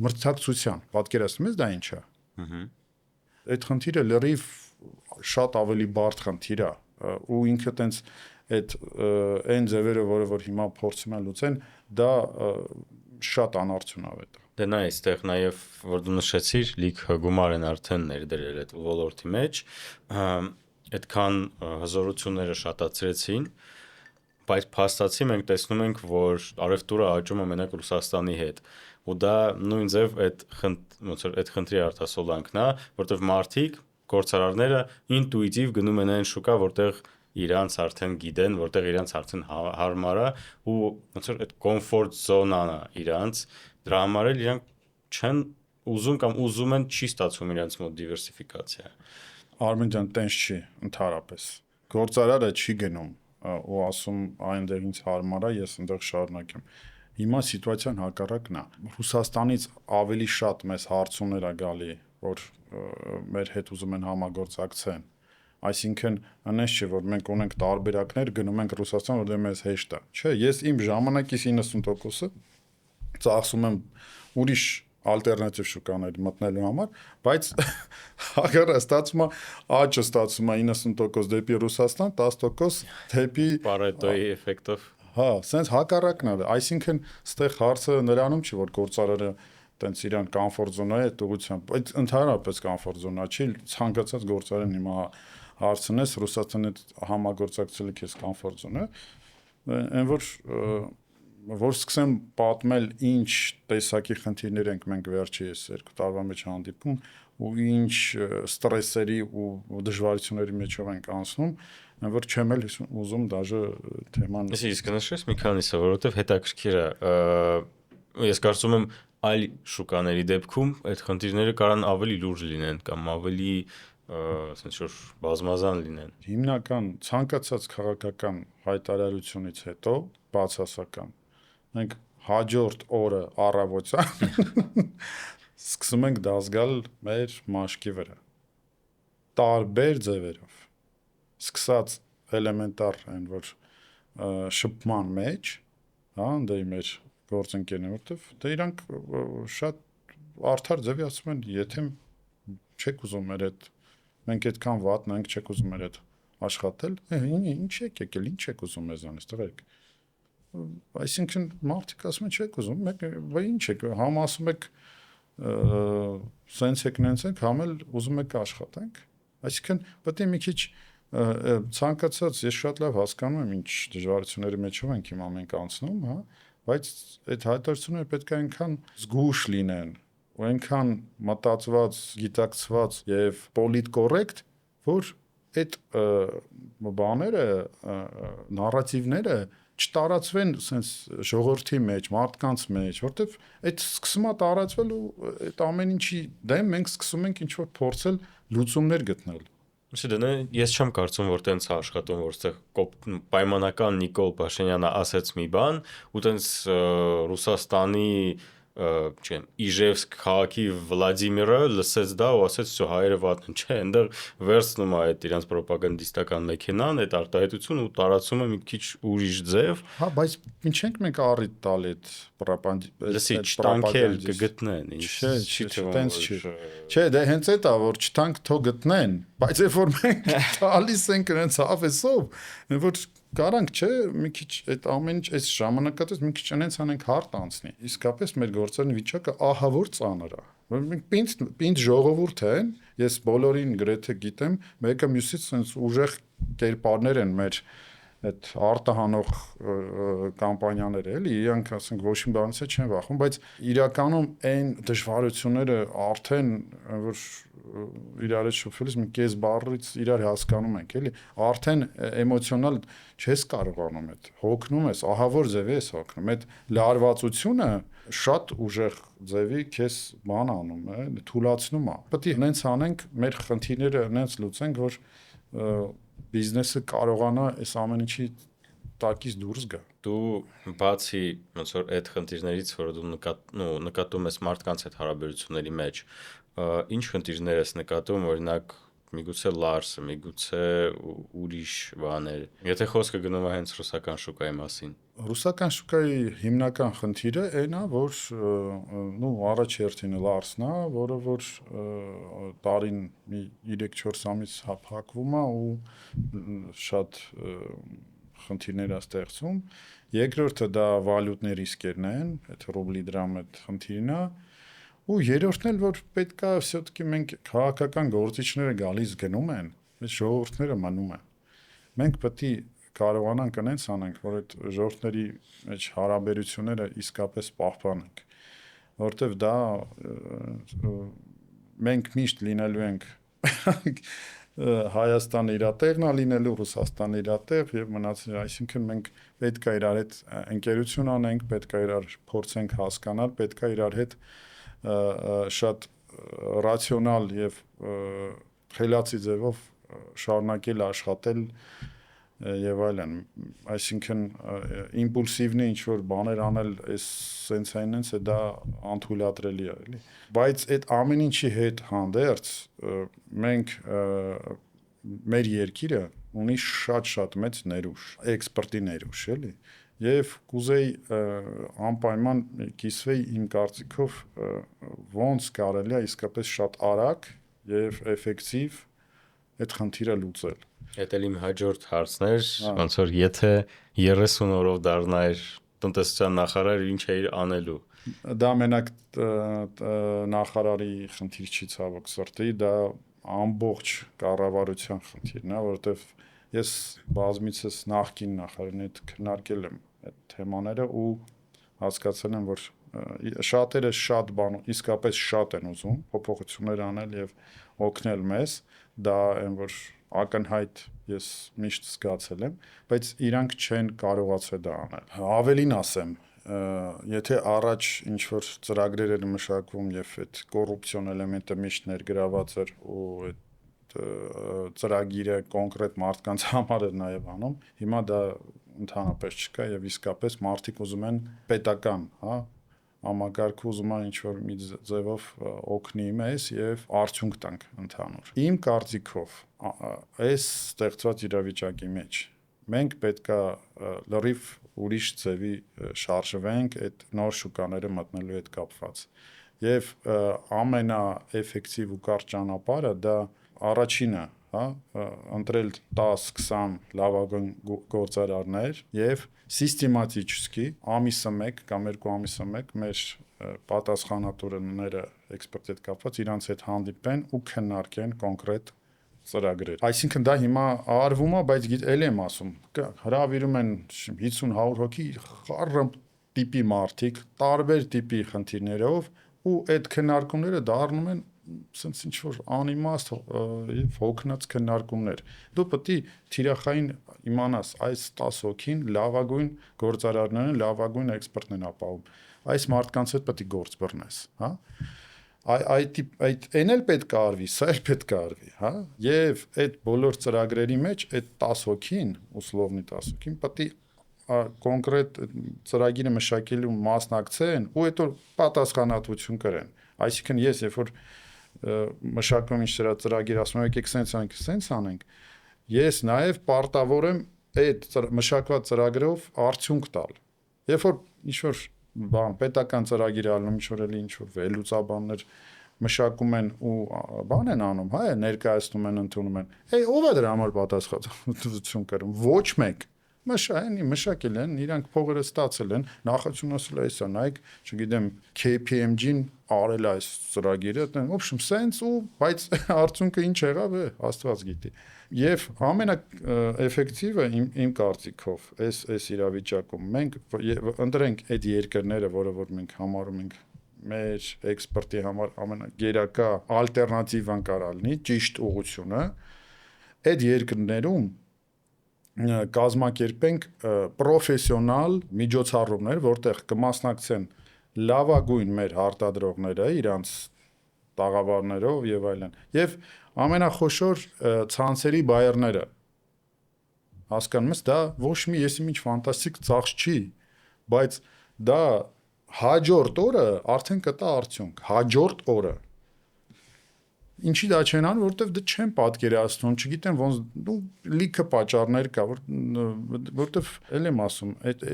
[SPEAKER 1] մրցակցության, պատկերացնում ես դա ինչ է։ Այդ խնդիրը լրիվ շատ ավելի բարդ խնդիր է, ու ինքը տենց այդ այն ձևերը, որը որ հիմա փորձում են լուծեն, դա շատ անարդյունավետ է։
[SPEAKER 2] Դե նայ, այստեղ նաև որ դու նշեցիր, լիք գումար են արդեն ներդրել այդ ոլորտի մեջ, այդքան հզորությունները շատացրեցին, բայց փաստացի մենք տեսնում ենք, որ արևտուրը աճում է մենակ Ռուսաստանի հետ, ու դա նույն ձև այդ խնդրի արտասոլանքն է, որտեղ մարդիկ, գործարարները ինտուիտիվ գնում են այն շուկա, որտեղ իրանց արդեն գիտեն, որտեղ իրանց արդեն հարմար է ու ոնց որ այդ կոմֆորտ զոնան է իրանց, դրա համար էլ իրանք չեն ուզում կամ ուզում են չի ստացվում իրանց մոտ դիվերսիֆիկացիա։
[SPEAKER 1] Արմեն ջան, տենց չի ընդհանրապես։ Գործարարը չի գնում ու ասում այնտեղ ինձ հարմար է, ես այնտեղ շարունակեմ։ Հիմա սիտուացիան հակառակն է։ Ռուսաստանից ավելի շատ մեզ հարցումներ է գալի, որ մեր հետ ուզում են համագործակցեն։ Այսինքն, անես չէ, որ մենք ունենք տարբերակներ, գնում ենք Ռուսաստան, որտեղ մեզ հեշտ է։ Չէ, ես իմ ժամանակից 90%-ը ծախսում եմ ուրիշ ալտերնատիվ շուկաներ մտնելու համար, բայց հագարը ստացվում է աճը ստացվում է 90% դեպի Ռուսաստան, 10% դեպի
[SPEAKER 2] Պարետոյի էֆեկտով։
[SPEAKER 1] հա, սենց հակառակն է, այսինքն ստեղ հարցը նրանում չի, որ գործարարը տենց իրան կոմֆորտ զոնա է ուղղությամբ, այդ ընդհանրապես կոմֆորտ զոնա չի, ցանկացած գործարան հիմա հարցնես Ռուսաստանի հետ համագործակցելը քեզ կոմֆորտ զոնա է, այն որ սկսեմ պատմել ինչ տեսակի խնդիրներ ենք մենք վերջի 2 տարվա մեջ հանդիպում ու ինչ ստրեսերի ու դժվարությունների միջով ենք անցնում, այն որ չեմ էլ ուզում դաժե թեման։
[SPEAKER 2] Իսկ նշես մի քանիսը, որովհետև հետաքրքիր է, ես կարծում եմ այլ շուկաների դեպքում այդ խնդիրները կարան ավելի լուրջ լինեն կամ ավելի ասենք որ բազմազան լինեն։
[SPEAKER 1] Հիմնական ցանկացած քաղաքական հայտարարությունից հետո բացասական մենք հաջորդ օրը առավոտյան սկսում ենք դասգալ մեր մաշկի վրա տարբեր ձևերով սկսած էլեմենտար այն որ շփման մեջ հա դե մեր գործընկերներ որտեվ դե իրանք շատ արդար ձևի ասում են եթե չեք ուզում մեր այդ մենք այդքան վատն ենք չեք ուզում մեր այդ աշխատել ինչ եք եկել ինչ եք ուզում մեզանից տղերք այսինքն մարդիկ ասում են չեք ուզում մեկ բա ինչ եք համ ասում եք սենց եք նենց եք համ էլ ուզում եք աշխատենք այսինքն պետք է մի քիչ ցանկացած ես շատ լավ հասկանում եմ ինչ դժվարությունների մեջով ենք հիմա մենք անցնում հա բայց այդ հայտարարությունները պետք է այնքան զգուշ լինեն ու այնքան մտածված գիտակցված եւ պոլիտկորեկտ որ այդ բաները նարատիվները չտարածվեն sense ժողովրդի մեջ, մարդկանց մեջ, որտեվ այդ սկսում է տարածվել ու այդ ամեն ինչի դեմ մենք սկսում ենք ինչ-որ փորձել լուծումներ գտնել։
[SPEAKER 2] Դե ես չեմ կարծում, որ տենց աշխատում, որ այդտեղ պայմանական Նիկոլ Փաշինյանը ասեց մի բան, ու տենց Ռուսաստանի չեմ Իժևսկ քաղաքի Վլադիմիրը լսեց դա ու ասեց, «Всё, հայերը վատն չէ», այնտեղ վերցնում է այդ իրանց ռոպագանդիստական մեքենան, այդ արտահայտությունը ու տարածում է մի քիչ ուրիշ ձև։
[SPEAKER 1] Հա, բայց ինչ ենք մենք առիթ տալի այդ
[SPEAKER 2] լսի չտանքել կգտնեն,
[SPEAKER 1] տենց չի։ Չէ, դե հենց այդ է, որ չտանք թող գտնեն, բայց երբ որ մենք տալիս ենք նրանց հավեսով, որ կարանք չէ, մի քիչ այդ ամեն ինչ այս ժամանակատես մի քիչ այնց անենք հարթ անցնի։ Իսկապես մեր գործարանի վիճակը ահա որ ծանր է։ Մենք պինդ ժողովուրդ են, ես բոլորին գրեթե գիտեմ, մեկը մյուսից sense ուժեղ կերպարներ են մեր այդ արտահանող կամպանիաները էլի, իրանք ասենք ոչ մի բանից չեն վախում, բայց իրականում այն դժվարությունները արդեն որ իրար հետ շփվելիս մի կես բառից իրար հասկանում ենք, էլի, արդեն էմոցիոնալ չես կարողանում այդ հոգնում ես, ահա որ ձևի ես հոգնում, այդ լարվածությունը շատ ուժեղ ձևի քեզ բան անում է, թուլացնում է։ Պետք է հենց անենք մեր խնդիրները հենց լուծենք, որ բիզնեսը կարողանա այս ամեն ինչի տակից դուրս գա։
[SPEAKER 2] Դու բացի ոնց որ այդ խնդիրներից, որ դու նկատում ես մարդկանց հետ հարաբերությունների մեջ, ինչ խնդիրներ ես նկատում, օրինակ միգուցե Լարսը, միգուցե ուրիշ բաներ։ Եթե խոսքը գնում է հենց ռուսական շուկայի մասին։
[SPEAKER 1] Ռուսական շուկայի հիմնական խնդիրը այն է, որ առաջ հերթին Լարսն է, որը որ տարին մի 3-4 ամիս հապակվում է ու շատ խնդիրներ է ստեղծում։ Երկրորդը դա վալյուտների ռիսկերն են, այդ ռուբլի դրամ այդ խնդիրն է։ Ու երրորդն էլ որ պետքա все-таки մենք քաղաքական գործիչները գալիս գնում են, այս ժողովուրդները մնում են։ Մենք պետք է կարողանանք այնց անենք, որ այդ ժողովուրդների մեջ հարաբերությունները իսկապես պահպանենք, որովհետև դա մենք միշտ լինելու ենք Հայաստանը իր տեղն է լինելու, Ռուսաստանը իր տեղ եւ մնացել, այսինքն մենք պետք է իրար հետ ընկերություն անենք, պետք է իրար փորձենք հասկանալ, պետք է իրար հետ շատ ռացիոնալ եւ խելացի ձևով շարունակել աշխատել եւ այլն, այսինքն իմպուլսիվնի ինչ որ բաներ անել, սենց այնց է դա անթույլատրելի է, էլի։ Բայց այդ ամեն ինչի հետ հանդերձ մենք մեր երկիրը ունի շատ մեծ ներուժ, էքսպորտի ներուժ, էլի։ եւ կուզեի անպայման կիսվեի իմ կարծիքով ոնց կարելի է իսկապես շատ արագ եւ էֆեկտիվ այդ խնդիրը լուծել։
[SPEAKER 2] Դա էլ իմ հաջորդ հարցն էր, ոնց որ եթե 30 օրով դառնայր տնտեսության նախարար, ինչ էիր անելու։
[SPEAKER 1] Դա մենակ նախարարի խնդիր չի ցավոք սրտի, դա ամբողջ կառավարության խնդիրն է, որովհետեւ ես բազմիցս նախկին նախարարին հետ քննարկել եմ այդ թեմաները ու հասկացել եմ, որ շատերը շատ բան իսկապես շատ են ուզում փոփոխություններ անել եւ օգնել մեզ, դա այն որ ակնհայտ ես միշտ զգացել եմ, բայց իրանք չեն կարողացել դա անել։ Ավելին ասեմ, եթե առաջ ինչ որ ծրագրեր էր մշակվում եւ այդ կոռուպցիոն էլեմենտը միշտ ներգրաված էր ու այդ ծրագիրը կոնկրետ մարդկանց համար էր նաև անում, հիմա դա ընդհանրապես չկա եւ իսկապես մարդիկ ուզում են պետական, համակարգը ուզում են ինչ-որ մի ձևով օգնի մեզ եւ արդյունք տանք ընդհանուր։ Իմ կարծիքով այս ստեղծված իրավիճակի մեջ մենք պետքա լրիվ ուրիշ ձևի շարժվենք այդ նոր շուկաները մտնելու հետ կապված։ Եվ ամենաէֆեկտիվ ու կարճ ճանապարհը դա առաջինը, ընտրել 10-20 լավագույն գործարարներ եւ սիստեմատически ամիսը 1 կամ 2 ամիսը 1 մեր պատասխանատուները էքսպերտ հետ կապված իրանց հետ հանդիպեն ու քննարկեն կոնկրետ ծրագրեր։ Այսինքն դա հիմա արվում է, բայց էլ եմ ասում, հրավիրում են 50-100 հոգի խառը տիպի մարդիկ, տարբեր տիպի խնդիրներով ու այդ քննարկումները դառնում են sense ինչ որ անիմաստ եւ հոգնած քննարկումներ։ Դու պետք է թիրախային իմանաս այս 10 հոգին լավագույն գործարարներն են, լավագույն էքսպերտներն են ապահովում։ Այս մարդկանց հետ պետք է գործ բռնես, այդ այն էլ պետք է արվի, սա էլ պետք է արվի, Եվ այդ բոլոր ծրագրերի մեջ այդ 10 հոգին, условно 10 հոգին պետք է կոնկրետ ծրագիրը մշակելու մասնակցեն ու հետո պատասխանատվություն կրեն։ Այսինքն ես երբ որ մշակում ինչ դրա ծրագիր ասում եմ եկեք սենց անենք, ես նաև պարտավոր եմ այդ մշակված ծրագրով արդյունք տալ։ Երբ որ ինչ որ բան պետական ծրագիր ալնում, ինչ որ էլի ինչ որ վերլուծաբաններ մշակում են ու բան են անում, ներկայացնում են, ընդունում են։ Ով է դրա համար պատասխանատվություն կրում։ Ոչ մեկ։ Մշակել են, իրանք փողերը ստացել են, նախաձեռնություն ասել է, հեսա նայեք, չգիտեմ, KPMG-ին արել այս ծրագիրը, ոբշմ սենց ու բայց արդյունքը ինչ եղավ, Աստված գիտի։ Եվ ամենաէֆեկտիվը իմ կարծիքով այս իրավիճակում մենք ընտրենք այդ երկրները, որը որ մենք համարում ենք մեր էքսպերտի համար ամենագերակա ալտերնատիվան կարալնի, ճիշտ ուղղությունը, այդ երկրներում կազմակերպենք պրոֆեսիոնալ միջոցառումներ, որտեղ կմասնակցեն լավագույն մեր հարտադրողները, իրանց տաղավարներով եւ այլն։ Եվ ամենախոշոր ցանցերի բայերները։ Հասկանում ես, դա ոչ մի եսի ինչ ֆանտաստիկ ծախս չի, բայց դա հաջորդ օրը արդեն կտա արդյունք, հաջորդ օրը։ Ինչի դա չեն անում, որովհետև դա չեն պատկերացնում, չգիտեմ ոնց դու լիքը պատճառներ կա, որովհետև ել եմ ասում, այդ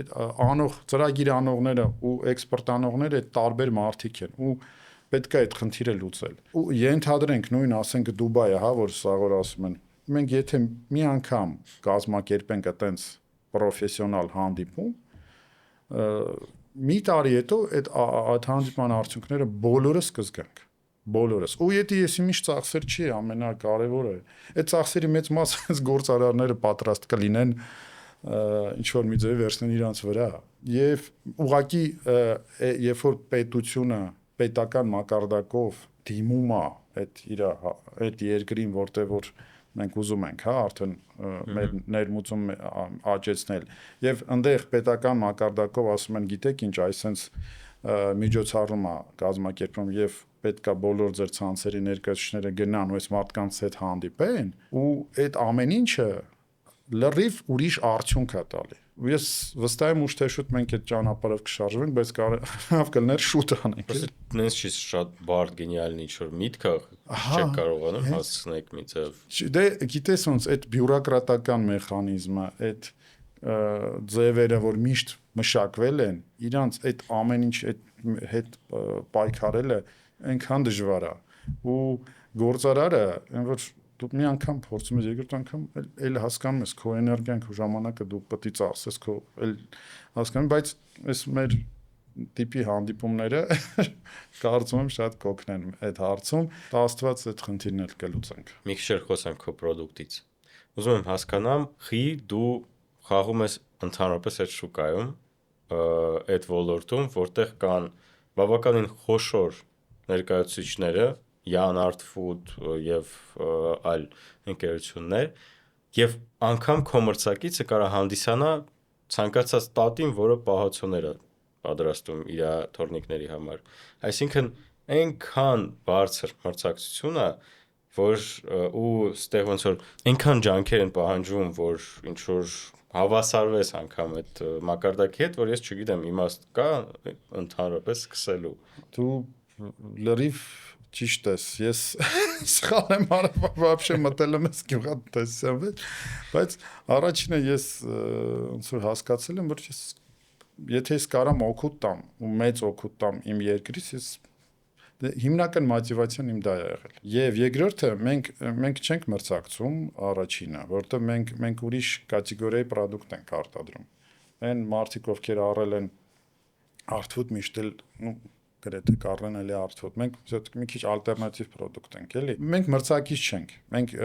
[SPEAKER 1] անող ծրագիր անողները ու էքսպերտ անողները այդ տարբեր մարդիկ են ու պետք է այդ խնդիրը լուծել։ Ու ենթադրենք նույն ասենք Դուբայը, որ սաղոր ասում են, մենք եթե մի անգամ կազմակերպենք այտենց պրոֆեսիոնալ հանդիպում, մի տարի հետո այդ հանդիպման արդյունքները բոլորս կզգանք։ Բոլորս։ Ու եթե եսի միշտ ծախսեր չի, ամենակարևորը։ Այդ ծախսերի մեծ մասը գործարարները պատրաստ կլինեն ինչ որ մի ձևի վերցնեն իրանց վրա։ Եվ ուղղակի երբ որ պետությունը պետական մակարդակով դիմում է այդ երկրին, որտեղ որ մենք ուզում ենք, արդեն մեր ներմուծում աճեցնել։ Եվ այնտեղ պետական մակարդակով ասում են, գիտեք ինչ, այսպես միջոցառում է կազմակերպում եւ պետքա բոլոր ձեր ցանցերի ներկայացուցիչները գնան ու այս մարդկանց հետ հանդիպեն ու այդ ամեն ինչը լրիվ ուրիշ արդյունք է տալի։ Ես վստահ եմ ուշ թե շուտ մենք այդ ճանապարհով կշարժվենք, բայց կարող կլներ շուտ անենք։
[SPEAKER 2] Նենց չի շատ բարդ գենիալն ինչ որ միտքը չեք կարողանում հասցնել մի ձև։
[SPEAKER 1] Դե գիտես ոնց այդ բյուրոկրատական մեխանիզմը, այդ ձևերը, որ միշտ մշակվել են, իրանց այդ ամեն ինչ հետ պայքարելը այնքան դժվար է ու գործարարը այն որ դու մի անգամ փորձում ես երկրորդ անգամ էլ հասկանում ես քո էներգիան քո ժամանակը դու պետք է ծախսես քո էլ հասկանում բայց այս մեր տիպի հանդիպումները կարծում եմ շատ կօգնեն այդ հարցում Աստված այդ խնդիրն էլ կլուծենք
[SPEAKER 2] Մի քիչ խոսանք քո product-ից Ուզում եմ հասկանամ խի դու խաղում ես ընդհանրապես այդ շուկայում այդ ոլորտում որտեղ կան բավականին խոշոր ներկայացուցիչները Yan Art Food եւ այլ ընկերություններ եւ անգամ կոմերցակիցը կարա հանդիսանա ցանկացած տատին, որը պահածոներ է պատրաստում իր թորնիկների համար։ Այսինքն այնքան բարձր մրցակցություն է, որ ու ստեղ ոնց որ այնքան ջանքեր են պահանջում, որ ինչ որ հավասարվես անգամ այդ մակարդակի հետ, որ ես չգիտեմ, իմաստ կա ընդհանրապես սկսելու։
[SPEAKER 1] Դու լրիվ ճիշտ ես, ես սխալ եմ արել, вообще մտել եմ գյուղատնտեսության մեջ, բայց առաջինը ես ոնց որ հասկացել եմ, որ եթե ես կարամ օգուտ տամ ու մեծ օգուտ տամ իմ երկրից, ես հիմնական մոտիվացիան իմ դա է եղել։ Եվ երկրորդը մենք չենք մրցակցում առաջինը, որովհետև մենք ուրիշ կատեգորիայի product ենք արտադրում։ Այն մարդիկ ովքեր առել են Art-Food միշտ էլ գրեթե կառնեն էլի Art-Food։ Մենք մի քիչ ալտերնատիվ product ենք, էլի։ Մենք մրցակից չենք։ Մենք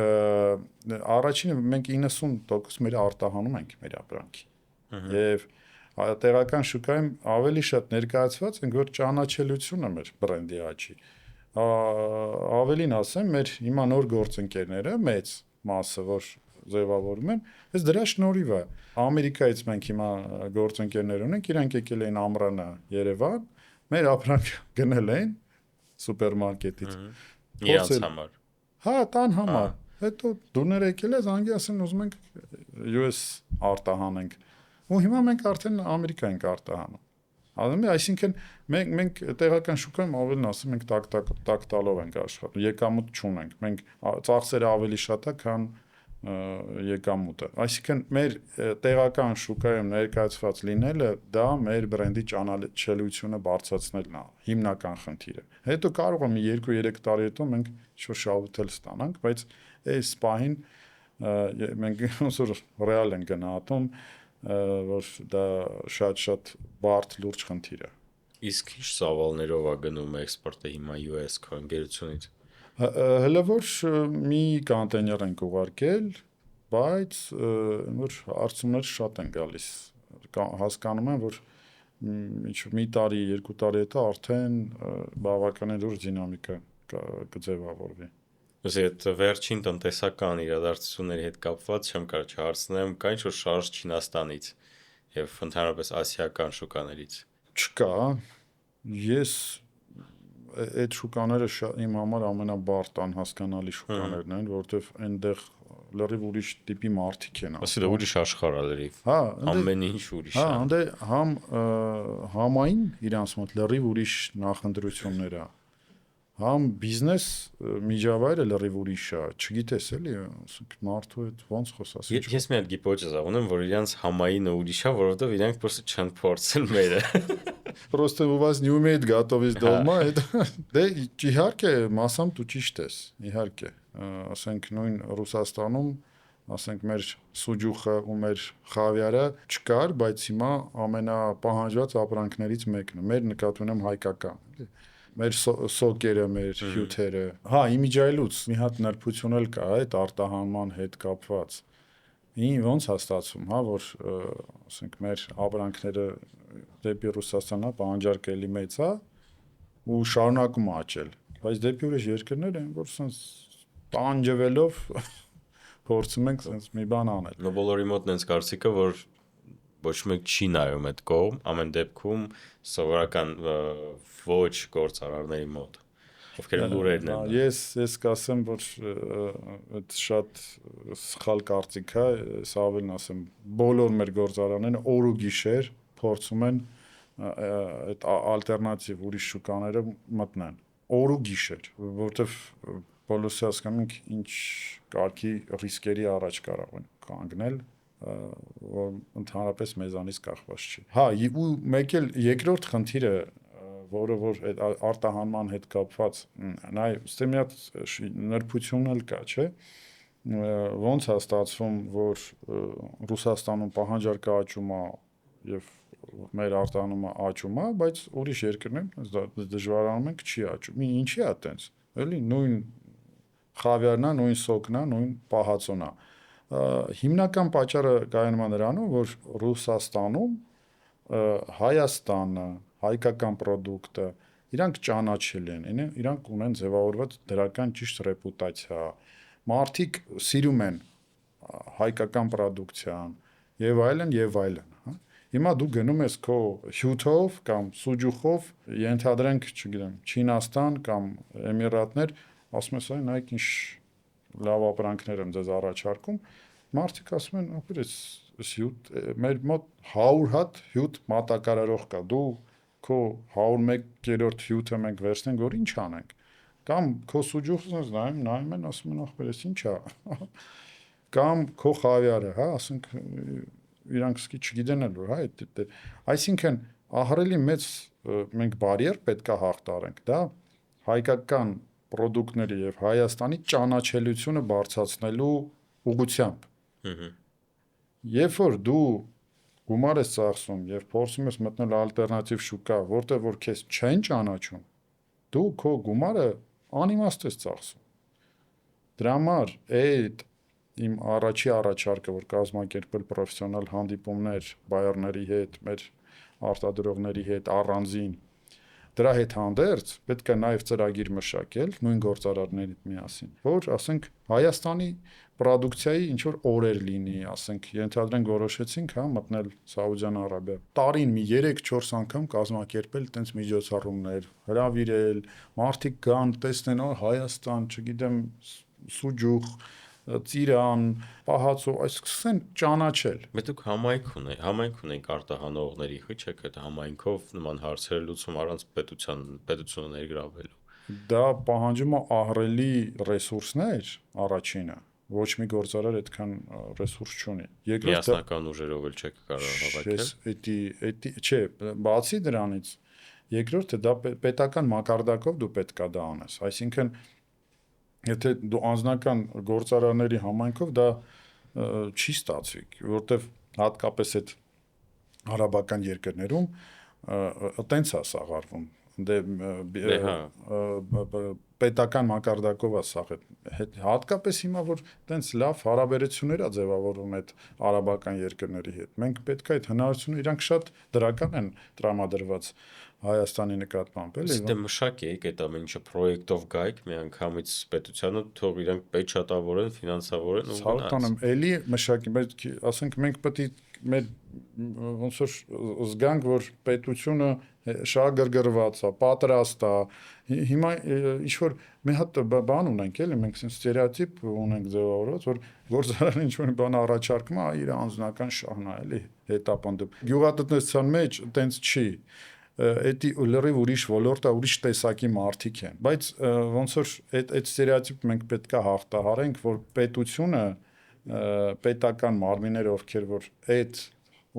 [SPEAKER 1] առաջինը մենք 90% մեր արտահանում ենք մեր ապրանքի։ Եվ տեղական շուկայում ավելի շատ ներկայացված ենք, որ ճանաչելիությունը մեր բրենդի աճի։ Ավելին ասեմ, մեր հիմա նոր գործընկերները մեծ մասը, որ ձևավորում են, այս դրա շնորհիվ է։ Ամերիկայից մենք հիմա գործընկերներ ունենք, իրանք եկել էին Ամռանը Երևան, մեր ապրանք գնել են սուպերմարկետից։
[SPEAKER 2] Իրանց համար։
[SPEAKER 1] Հա, տան համար։ Հետո դուրներ եկել է, զանգի ասեն ուզում ենք US արտահանենք։ Ու հիմա մենք արդեն Ամերիկա ենք արտահանում։ Այսինքն մենք տեղական շուկայում ավելին ասում ենք տակ տալով ենք աշխատում, եկամուտ չունենք։ Մենք ծախսերը ավելի շատ է, քան եկամուտը։ Այսինքն մեր տեղական շուկայում ներկայացված լինելը դա մեր բրենդի ճանաչելիությունը բարձրացնելն է, հիմնական խնդիրը։ Հետո կարող է մի 2-3 տարի հետո մենք ինչ-որ շահութել ստանանք, բայց այս պահին մենք ոնց որ ռեալ ենք գնահատում, որ դա շատ բարդ լուրջ խնդիր է։
[SPEAKER 2] Իսկ ինչ ծավալներով է գնում էքսպորտը հիմա US քո ընկերությունից։
[SPEAKER 1] Հələ որ մի կոնտեյներ ենք ուղարկել, բայց որ հարցումներ շատ են գալիս։ Հասկանում եմ, որ մի տարի, 2 տարի հետո արդեն բավականին լուրջ դինամիկա կձևավորվի։
[SPEAKER 2] Ոսի այդ վերջին տնտեսական իրադարձությունների հետ կապված չեմ կարող չհարցնեմ, կա ինչ որ շարժ Չինաստանից եւ ընդհանրապես ասիական շուկաներից։
[SPEAKER 1] Չկա։ Ես այդ շուկաները իմ համար ամենաբարդ անհասկանալի շուկաներն են, որովհետև այնտեղ լրիվ ուրիշ տիպի մարդիկ են։
[SPEAKER 2] Ոսի դա ուրիշ աշխարհ է լրիվ։
[SPEAKER 1] Հա,
[SPEAKER 2] ամեն ինչ ուրիշ է։
[SPEAKER 1] Հա, անդե համային իրանց մոտ լրիվ ուրիշ նախընտրություններ է։ Համ բիզնես միջավայրը լրիվ ուրիշ է, չգիտես էլի, մարդու հետ ոնց խոսաս։
[SPEAKER 2] Ես մի հատ գիպոճեզ ունեմ, որ իրանց համայինը ուրիշ է, որովհետև իրանք просто չեն փորձել մերը։
[SPEAKER 1] Просто у вас не умеет готовить дома, դե իհարկե մասամբ դու ճիշտ ես, իհարկե։ Ասենք նույն Ռուսաստանում, ասենք մեր սուջուխը ու մեր խավիարը չկար, բայց հիմա ամենապահանջված ապրանքներից մեկն է։ Մեր նկատի ունեմ հայկական, էլի։ Մեր սոկերը, մեր հյութերը։ Հա, իմիջայլուց մի հատ նրբություն էլ կա այդ արտահանման հետ կապված։ Ոնց է ստացվում, հա, որ ասենք մեր ապրանքները դեպի Ռուսաստանա պահանջարկը էլի մեծ է ու շարունակում աճել։ Բայց դեպի ուրիշ երկրներ են, որ ասենց տանջվելով փորձում ենք ասենց մի բան անել։
[SPEAKER 2] Նո բոլորի մոտ նենց կարծիքը, որ ոչ մեկ չի նայում այդ կողմ, ամեն դեպքում սովորական ոչ գործարարների մոտ, ովքեր լուրերն են։
[SPEAKER 1] Ես կասեմ, որ այդ շատ սխալ կարծիք է, ես ավելին ասեմ, բոլոր մեր գործարանները օր ու գիշեր փորձում են այդ ալտերնատիվ ուրիշ շուկաները մտնեն։ Օր ու գիշեր, որովհետև բոլորս հասկանում ենք ինչ կարգի ռիսկերի առաջ կարող են կանգնել որ ընդհանրապես մեզանից կախված չի։ Հա, ու մեկ էլ երկրորդ խնդիրը, որը որ այդ արտահանման հետ կապված, նայ, ստե մի հատ նրբություն էլ կա, չէ՞։ Ոնց է ստացվում, որ Ռուսաստանում պահանջարկը աճում է եւ մեր արտահանումը աճում է, բայց ուրիշ երկրներում դժվարանում ենք չի աճում։ Ինչի՞ է այտենց։ Էլի նույն խավիարն է, նույն սոկն է, նույն պահածոն է։ Հիմնական պատճառը կայանում է նրանում, որ Ռուսաստանում Հայաստանը, հայկական ապրանքը իրանք ճանաչել են, իրանք ունեն ձևավորված դրական ճիշտ ռեպուտացիա։ Մարդիկ սիրում են հայկական պրոդուկցիան եւ այլն եւ այլն, հա։ Հիմա դու գնում ես քո հյութով կամ սուջուխով, ենթադրենք, չգիտեմ, Չինաստան կամ Էմիրատներ, ասում ես, այն այք ինչ լավ ապրանքներ եմ ձեզ առաջարկում, մարդիկ ասում են, ապրես հյութ, մեր մոտ 100 հատ հյութ մատակարարող կա, դու քո 101-րդ հյութը մենք վերցնենք, որ ինչ անենք։ Կամ քո սուջուխը նայում են, ասում են, ապրես ինչ է։ Կամ քո խավիարը, հա, ասենք իրանք սկի չգիտեն էլ որ, հա, այսինքն ահռելի մեծ մենք բարիեր պետք է հաղթարենք, դա հայկական պրոդուկտների եւ Հայաստանի ճանաչելիությունը բարձրացնելու ուղղությամբ։ Երբ որ դու գումար ես ծախսում եւ փորձում ես մտնել ալտերնատիվ շուկա, որտեղ որ քեզ չեն ճանաչում, դու քո գումարը անիմաստ ես ծախսում։ Դրա համար այդ իմ առաջի առաջարկը, որ կազմակերպել պրոֆեսիոնալ հանդիպումներ բայերների հետ, մեր արտադրողների հետ առանձին, դրա հետ հանդերձ պետք է նաև ծրագիր մշակել նույն գործարարների հետ միասին, որ ասենք Հայաստանի պրոդուկցիայի ինչ որ օրեր լինի, ասենք ենթադրենք որոշեցինք, հա, մտնել Սաուդյան Արաբիա, տարին մի 3-4 անգամ կազմակերպել այդպես միջոցառումներ, հրավիրել, մարդիկ գան, տեսնեն, Հայաստան, չգիտեմ, սուջուխ, ծիրան, պահածո, այս սկսեն ճանաչել։
[SPEAKER 2] Մենք դուք համայնք ունենք արտահանողների, խիչեք այդ համայնքով նման հարցերը լուծում առանց պետությունը ներգրավելու։
[SPEAKER 1] Դա պահանջում է ահռելի ռեսուրսներ, առաջինը, ոչ մի գործարար այդքան ռեսուրս չունի։
[SPEAKER 2] Միասնական ուժերով էլ չեք կարող հավաքել։
[SPEAKER 1] Չէ, բացի դրանից, երկրորդը դա պետական մակարդակով դու պետքա դա անես, այսինքն եթե դու անձնական գործարարների համայնքով դա չի ստացվի, որովհետև հատկապես այդ արաբական երկրներում այտենց է սաղարվում, պետական մակարդակով է սաղ, հատկապես հիմա որ այտենց լավ հարաբերություններ է ձևավորվում այդ արաբական երկրների հետ, մենք պետք է այդ հնարավորությունը, իրանք շատ դրական են տրամադրված Հայաստանի նկատմամբ, էլի։
[SPEAKER 2] Դե մշակեք այդ ամեն ինչը պրոյեկտով գայք, միանգամից պետությանը թող իրանք պետչատավորեն, ֆինանսավորեն ու
[SPEAKER 1] գնաց։ Էլի մշակի, բայց ասենք մենք պետք է մեր ոնց որ զգանք, որ պետությունը շահագրգռված է, պատրաստ է։ Հիմա ինչ որ մի հատ բան ունենք, էլի մենք sense ստերեոտիպ ունենք ձևավորված, որ գործարարը ինչ որ բան առաջարկում է, իր անձնական շահն է, էլի, հետապնդում։ Գյուղատնտեսության մեջ այտենց չի։ Էդի լրիվ ուրիշ ոլորտ է, ուրիշ տեսակի մարդիկ են, բայց ոնց որ այդ ստերեոտիպը մենք պետք է հաղթահարենք, որ պետությունը պետական մարմինները, ովքեր որ այդ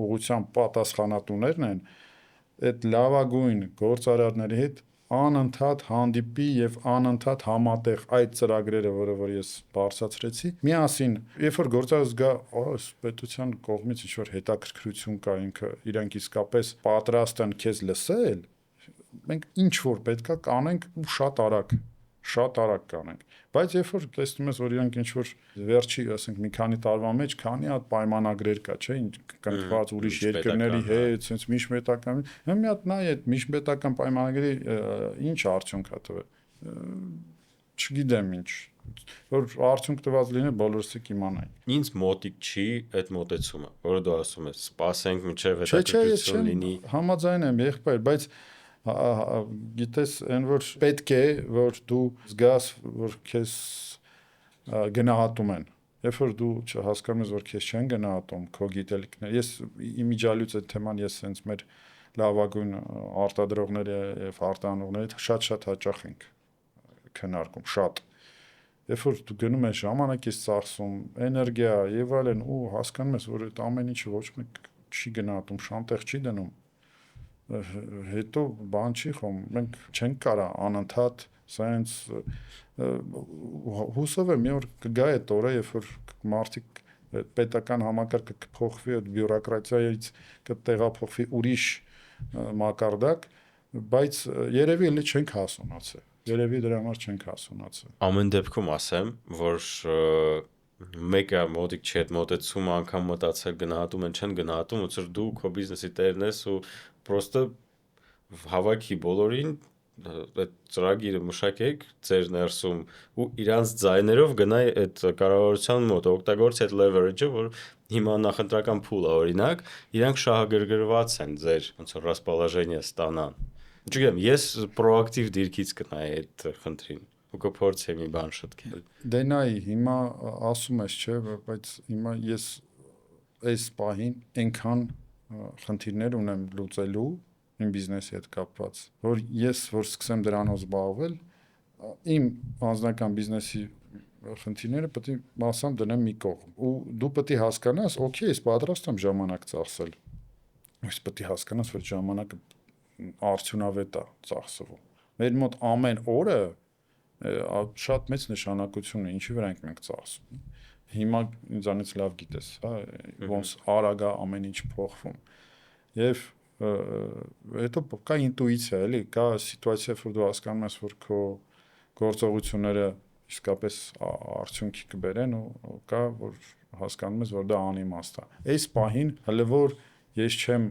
[SPEAKER 1] ուղղությամբ պատասխանատուներն են, այդ լավագույն գործարարների հետ անընդհատ հանդիպի եւ անընդհատ համատեղ այդ ծրագրերը, որը որ ես բարձրացրեցի, միասին, երբ որ գործարարը զգա, պետության կողմից ինչ որ հետաքրքրություն կա, ինքը իրանք իսկապես պատրաստ են քեզ լսել, մենք ինչ որ պետքա կանենք ու շատ արագ կանենք, բայց երբ որ տեսնում ես, որ իրանք ինչ որ վերջի, ասենք, մի քանի տարվա մեջ քանի հատ պայմանագրեր կա, չէ, կնքված ուրիշ երկրների հետ, sense միջպետական, մի հատ նայ այդ միջպետական պայմանագրի ինչ արդյունք է տվել, չգիտեմ ինչ, որ արդյունք տված լինի, բոլորս կիմանային։
[SPEAKER 2] Ինձ մոտիկ չի այդ մոտեցումը, որը դու ասում ես, սպասենք մինչև հետաքրքրություն լինի։
[SPEAKER 1] Համաձայն եմ, եղբայր, բայց գիտես, այն որ պետք է, որ դու զգաս, որ քեզ գնահատում են, երբ որ դու չհասկանում ես, որ քեզ չեն գնահատում քո գիտելիքները, ես իմիջիալուց այդ թեման ես sense մեր լավագույն արտադրողների եւ արտահանողների հետ շատ հաճախ ենք քննարկում, շատ, երբ որ դու գնում ես ժամանակից ծախսում, էներգիա եւ այլն ու հասկանում ես, որ այդ ամեն ինչը ոչ մեկ չի գնահատում, շանտեղ չի դնում, հետո բան չի խոմ, մենք չենք կարա անընդհատ սենց հուսով եմ մի օր կգա այդ օրը, երբ որ մարդիկ պետական համակարգը կփոխվի, այդ բյուրոկրատիայից կտեղափոխվի ուրիշ մակարդակ, բայց երևի էլի չենք հասունացել։ Երևի դրա համար չենք հասունացել։
[SPEAKER 2] Ամեն դեպքում ասեմ, որ մեկը մոտիկ չէ, մոտեցումը անգամ մտածել գնահատում են, չեն գնահատում, ոնց որ դու քո բիզնեսի տերն ես ու պրոստը հավաքի բոլորին այդ ծրագիրը մշակեք ձեր ներսում ու իրանց ձայներով գնայ այդ կառավարության մոտ օգտագործի այդ leverage-ը, որ հիմա նախընտրական փուլ է օրինակ, իրանք շահագրգռված են ձեր ոնց որ расположение ստանան։ Չգիտեմ, ես պրոակտիվ դիրքից կնայի այդ խնդրին ու կփորձեմ մի բան շտկել։
[SPEAKER 1] Դե նայ, հիմա ասում ես, չէ, բայց հիմա ես այս պահին այնքան խնդիրներ ունեմ լուծելու իմ բիզնեսի հետ կապված, որ ես որ սկսեմ դրանով զբաղվել, իմ անձնական բիզնեսի խնդիրները պետք է մասամբ դնեմ մի կողմ ու դու պետք է հասկանաս, օքեյ, ես պատրաստ եմ ժամանակ ծախսել։ Ես պետք է հասկանաս, որ ժամանակը արդյունավետ է ծախսվում։ Մեր մոտ ամեն օրը շատ մեծ նշանակություն է, ինչի վրա ենք մենք ծախսում։ Հիմա ինձանից լավ գիտես, հա, ոնց արագ է ամեն ինչ փոխվում։ Եվ հետո կա ինտուիցիա, էլի, կա սիտուացիա, որ դու հասկանում ես, որ քո գործողությունները իսկապես արդյունքի կբերեն ու կա, որ հասկանում ես, որ դա անիմաստ է։ Այս պահին հələ որ ես չեմ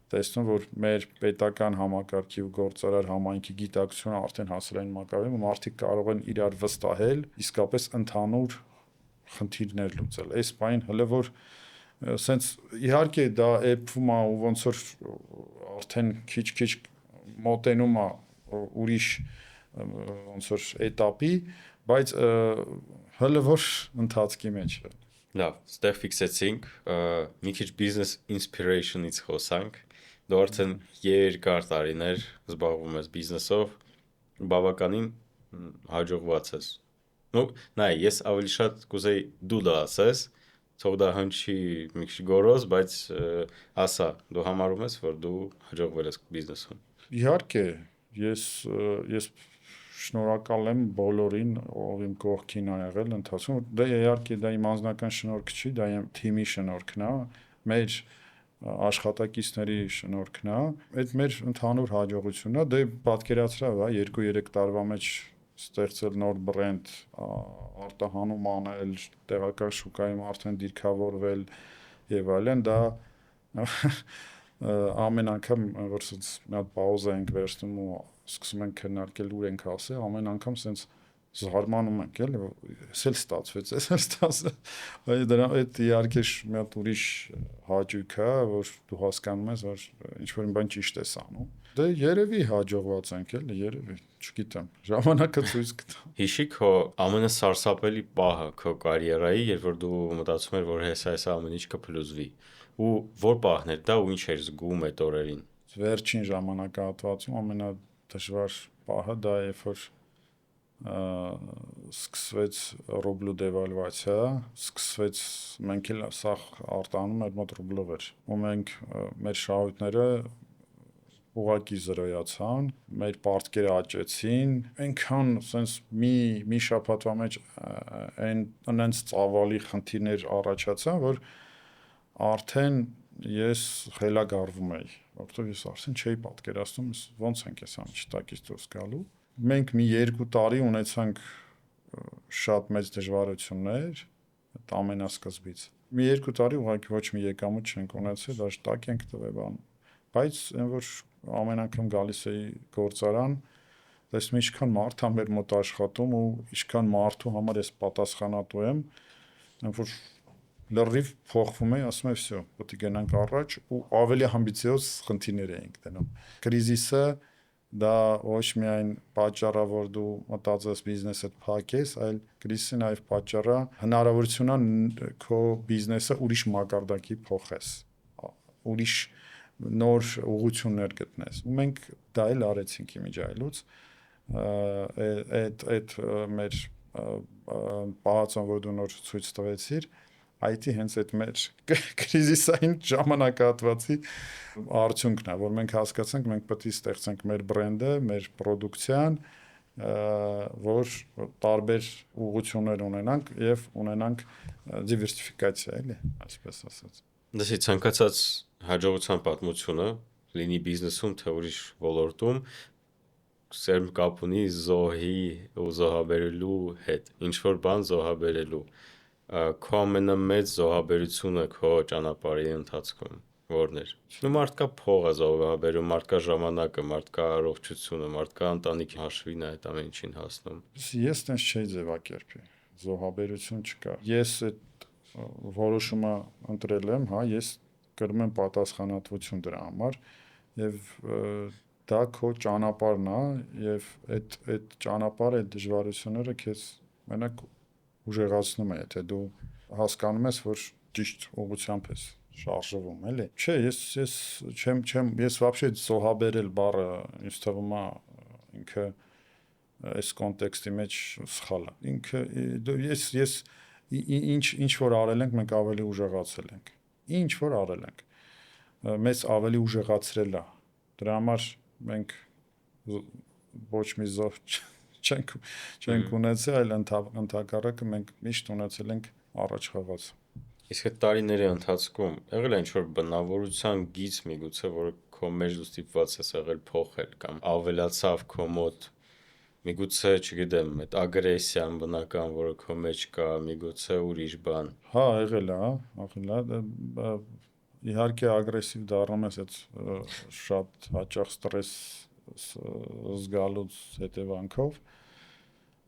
[SPEAKER 1] տեսնում, որ մեր պետական համակարգի ու գործարար համայնքի գիտակցությունը արդեն հասել այն մակարդակին, որ մարդիկ կարող են իրար վստահել, իսկապես ընդհանուր խնդիրներ լուծել։ Այս պահին հələ որ սենց իհարկե դա էփվում է ու ոնց որ արդեն քիչ-քիչ մոտենում է ուրիշ ոնց որ էտապի, բայց հələ որ ընթացքի մեջ է։
[SPEAKER 2] Լավ, ստեղ ֆիքսեցինք, մի քիչ business inspiration-ից խոսանք։ Դու արդեն երկար տարիներ զբաղվում ես բիզնեսով, բավականին հաջողված ես։ Ну, նայ, ես ավելի շատ կուզեի դու դա ասես, թող դա հնչի մի քիչ գորոզ, բայց ասա, դու համարում ես, որ դու հաջողվել ես բիզնեսում։
[SPEAKER 1] Իհարկե, ես շնորհակալ եմ բոլորին, ով իմ կողքին ա եղել ընթացքում։ Դա իհարկե դա իմ անձնական շնորհք չի, դա իմ թիմի շնորհքն է, մեր աշխատակիցների շնորհքն է, այդ մեր ընդհանուր հաջողությունն է, դե պատկերացրա, հա, 2-3 տարվա մեջ ստեղծել նոր բրենդ, արտահանում անել, տեղական շուկայում արդեն դիրքավորվել եւ այլն, դա ամեն անգամ որ սենց մի հատ պաուզա ենք վերցնում ու սկսում ենք քննարկել ուր ենք հասել, ամեն անգամ սենց զարմանում ենք, էլի, էս էլ ստացվեց, էս էլ ստացվեց։ Դրա այդ իհարկե մի հատ ուրիշ հաճույք է, որ դու հասկանում ես, որ ինչ-որ մի բան ճիշտ ես անում։ Դե երևի հաջողված ենք, էլի, երևի, չգիտեմ, ժամանակը ցույց կտա։
[SPEAKER 2] Հիշի քո ամենասարսափելի պահը քո կարիերայի, երբ որ դու մտածում ես, որ հեսա ամեն ինչ կփլուզվի։ Ու որ պահն էր դա ու ինչ էր զգում այդ օրերին։
[SPEAKER 1] Վերջին ժամանակահատվածում ամենադժվար պահը դա է, երբ որ սկսվեց ռուբլու դեվալվացիա, սկսվեց մենք էլ սա արտանում մեր մոտ ռուբլով էր։ Ու մենք մեր շահույթները ուղղակի զրոյացան, մեր պարտքերը աճեցին, այնքան sense մի շաբաթվա մեջ այնց ծավալի խնդիրներ առաջացան, որ արդեն ես խելագարվում էի, որովհետև ես արդեն չէի պատկերացնում ոնց ենք այս ամենը չտակից դուրս գալու։ Մենք մի 2 տարի ունեցանք շատ մեծ դժվարություններ այդ ամենասկզբից։ Մի 2 տարի ուղղակի ոչ մի եկամուտ չենք ունեցել, դաժե տակ ենք տվել բան։ Բայց այն որ ամեն անգամ գալիս էի գործարան, տեսնում ինչքան մարդ է մեր մոտ աշխատում ու ինչքան մարդու համար ես պատասխանատու եմ, այն որ լրիվ փոխվում է, ասում եմ, всё, պետք է գնանք առաջ ու ավելի ամբիցիոզ խնդիրներ էինք դնում։ Կրիզիսը դա ոչ միայն պատճառը, որ դու մտածես բիզնեսը փակես, այլ կրիզիսը նաև պատճառը հնարավորությունն քո բիզնեսը ուրիշ մակարդակի փոխես, ուրիշ նոր ուղղություններ գտնես։ Ու մենք դա էլ արեցինք իմիջայլուց, այդ մեր պահածոն, որ դու նոր ցույց տվեցիր, IT հենց այդ մեր կրիզիսային ժամանակահատվածի արդյունքն է, որ մենք հասկացանք, մենք պետք է ստեղծենք մեր բրենդը, մեր պրոդուկցիան, որ տարբեր ուղղություններ ունենանք եւ ունենանք դիվերսիֆիկացիա, էլի, այսպես ասած։
[SPEAKER 2] Դասի ցանկացած հաջողության պատմությունը լինի բիզնեսում թե ուրիշ ոլորտում սերմ կապ ունի զոհի ու զոհաբերելու հետ, ինչ որ բան զոհաբերելու։ Քո ամենամեծ զոհաբերությունը քո ճանապարհի ընթացքում որն էր։ Ու մարդկա փողը զոհաբերում, մարդկա ժամանակը, մարդկա առողջությունը, մարդկա ընտանիքի հաշվին է այդ ամեն ինչին հասնում։
[SPEAKER 1] Ես տենց չէի ձևակերպի։ Զոհաբերություն չկա։ Ես այդ որոշումը ընտրել եմ, հա, ես կրում եմ պատասխանատվություն դրա համար եւ դա քո ճանապարհն է եւ այդ ճանապարհը, այդ դժվարությունները քեզ մենակ ուժեղացնում է, եթե դու հասկանում ես, որ ճիշտ ուղղությամբ ես շարժվում, էլի։ Չէ, ես вообще զոհաբերել բառը ինձ թվում է ինքը այս կոնտեքստի մեջ սխալ է։ Ինքը ես ինչ որ արել ենք, մենք ավելի ուժեղացել ենք։ Ինչ որ արել ենք, մեզ ավելի ուժեղացրել է։ Դրա համար մենք ոչ մի զոհ չենք ունեցել, այլ ընդհակառակը մենք միշտ ունեցել ենք առաջ խաղաց։
[SPEAKER 2] Իսկ այդ տարիների ընթացքում եղել է ինչ-որ բնավորության գիծ միգուցե, որը քո մեջ դու ստիպված ես եղել փոխել կամ ավելացավ քո մոտ, միգուցե, չգիտեմ, այդ ագրեսիան բնական, որը քո մեջ կա, միգուցե ուրիշ բան։
[SPEAKER 1] Հա, եղել է, իհարկե ագրեսիվ դառնում ես այդ շատ հաճախ ստրես զգալուց հետևանքով,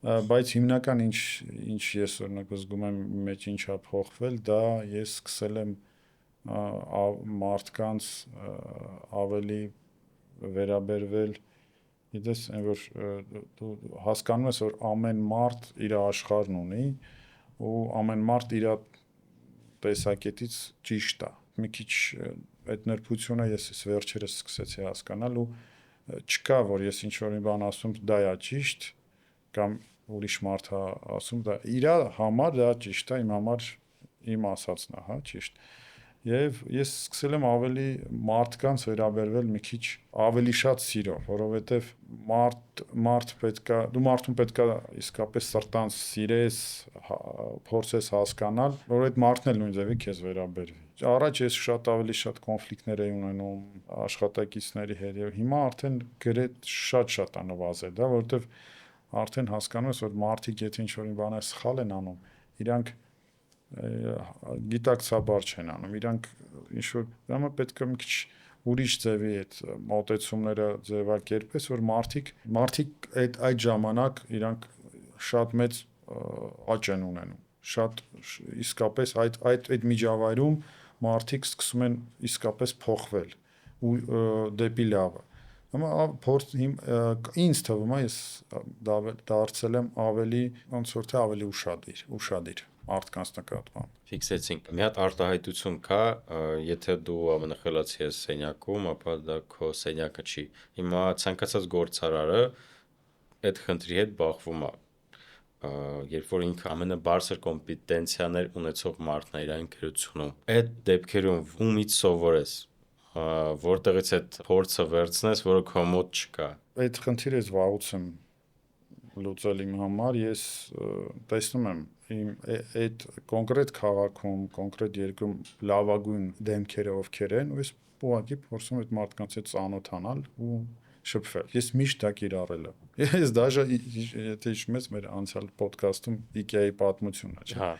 [SPEAKER 1] բայց հիմնական ինչ ես օրինակ զգում եմ մեջ ինչա փոխվել, դա ես սկսել եմ մարդկանց ավելի վերաբերվել, գիտես, այն որ դու հասկանում ես, որ ամեն մարդ իր աշխարհն ունի ու ամեն մարդ իր տեսակետից ճիշտ է։ Մի քիչ այդ նրբությունը ես վերջերս սկսեցի հասկանալ ու չկա, որ ես ինչ-որ մի բան ասում, դա է ճիշտ, կամ ուրիշ մարդ է ասում, դա իր համար դա ճիշտ է, իմ համար իմ ասածն է, հա, ճիշտ։ Եվ ես սկսել եմ ավելի մարդկանց վերաբերվել մի քիչ ավելի շատ սիրով, որովհետև մարդ պետքա, դու մարդուն պետքա իսկապես սրտանց սիրես, փորձես հասկանալ, որ այդ մարդն էլ նույն ձևի քեզ վերաբերվի։ Առաջ ես ավելի շատ կոնֆլիկտներ էի ունենում աշխատակիցների հետ եւ հիմա արդեն գրեթե շատ է նվազել, դա որովհետեւ արդեն հասկանում ես, որ մարդիկ եթե ինչ-որ մի բան սխալ են անում, իրանք գիտակցաբար չեն անում, իրանք ինչ-որ դրամա պետք է մի քիչ ուրիշ ձևի այդ մոտեցումները ձևակերպես, որ մարդիկ այդ ժամանակ իրանք շատ մեծ աճ են ունենում, շատ իսկապես այդ միջավայրում մարդիկ սկսում են իսկապես փոխվել ու դեպի լավը։ Ինձ թվում է ես դարձել եմ ավելի ոնց որ թե ավելի ուշադիր մարդկանց նկատմամբ։
[SPEAKER 2] Ֆիքսեցինք։ Մի հատ արտահայտություն կա, եթե դու ամենախելացի ես սենյակում, ապա դա քո սենյակը չի։ Հիմա ցանկացած գործարարը այդ խնդրի հետ բախվում է։ Երբ որ ինքը ամենաբարձր կոմպետենցիաներ ունեցող մարդն է իր ընկերությունում, այդ դեպքերում ումից սովորես, որտեղից այդ փորձը վերցնես, որը քո մոտ չկա։
[SPEAKER 1] Այդ խնդիրը ես վաղուց եմ լուծել իմ համար, ես տեսնում եմ այդ կոնկրետ քաղաքում, կոնկրետ երկրում լավագույն դեմքերը ովքեր են, ու ես ուղղակի փորձում եմ այդ մարդկանց հետ ծանոթանալ ու շփվել։ Ես միշտ դա կիրառել եմ։ Ես դաժե եթե հիշում ես մեր անցյալ ոդքասթում IKEA-ի պատմությունն է,
[SPEAKER 2] Հա։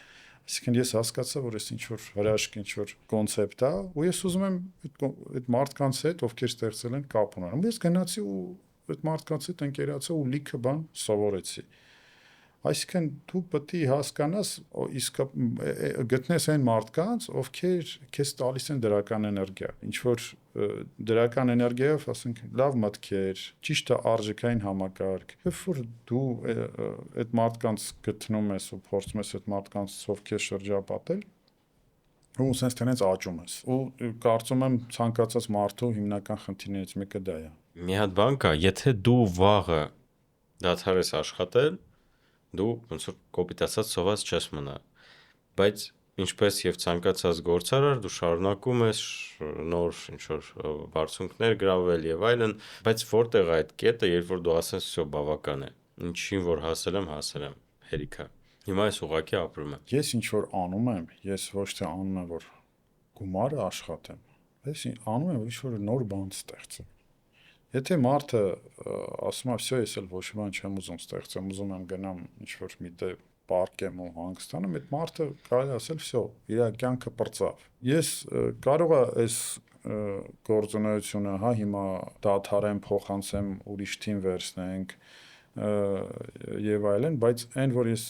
[SPEAKER 1] Այսինքն ես հասկացա, որ ես ինչ-որ հրաշք, ինչ-որ կոնցեպտ է, ու ես ուզում եմ այդ մարդկանց հետ, ովքեր ստեղծել են, կապ ունենամ։ Ես գնացի ու այդ մարդկանց հետ ընկերացա ու լիքը բան սովորեցի։ Այսինքն դու պետք է հասկանաս, իսկ գտնես այն մարդկանց, ովքեր քեզ տալիս են դրական էներգիա, ինչ որ դրական էներգիայով, ասենք, լավ մտքեր, ճիշտ արժեքային համակարգ։ Երբ որ դու այդ մարդկանց գտնում ես ու փորձում ես այդ մարդկանցով քեզ շրջապատել, ու sense տենց աճում ես։ Ու կարծում եմ ցանկացած մարդու հիմնական խնդիրներից մեկը դա է։
[SPEAKER 2] Մի հատ բան կա, եթե դու վաղը դադարես աշխատել, դու ոնց որ կոպիտացած սոված չես մնա։ Բայց ինչպես եւ ցանկացած գործարար դու շարունակում ես նոր ինչ որ բարձունքներ գրավել եւ այլն, բայց որտեղ է այդ կետը, երբ որ դու ասես всё բավական է։ Ինչին որ հասել եմ, հերիքա։ Հիմա ես ուղղակի ապրում եմ։
[SPEAKER 1] Ես ինչ որ անում եմ, ես ոչ թե անում եմ, որ գումարը աշխատեմ, ես անում եմ, ինչ որ նոր բան ստեղծեմ։ Եթե մարդը ասում է, всё, ես էլ ոչ մի բան չեմ ուզում ստեղծեմ, ուզում եմ գնամ ինչ որ մի տեղ պարկեմ ու հանգստանամ, այդ մարդը կարելի ասել, всё, իր կյանքը պրծավ։ Ես կարող եմ այս գործունեությունը, հա, հիմա դադարեմ, փոխանցեմ, ուրիշ թիմ վերցնենք եւ այլն, բայց այն որ ես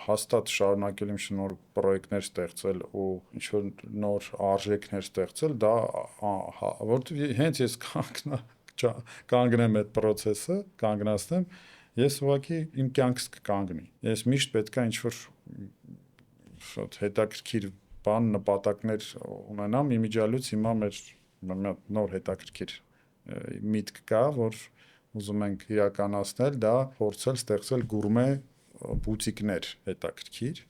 [SPEAKER 1] հաստատ շարունակել եմ նոր պրոյեկտներ ստեղծել ու ինչ որ նոր արժեքներ ստեղծել, դա որտեղ հենց ես կանգնեմ այդ process-ը, կանգնացնեմ, ես ուղղակի իմ կյանքս կկանգնի։ Ես միշտ պետքա ինչ որ շատ հետաքրքիր բան, նպատակներ ունենամ, իմիջիալուց հիմա մեր նոր հետաքրքիր միտք կա, որ ուզում ենք իրականացնել, դա փորձել ստեղծել գուրմե բուտիկներ հետաքրքիր,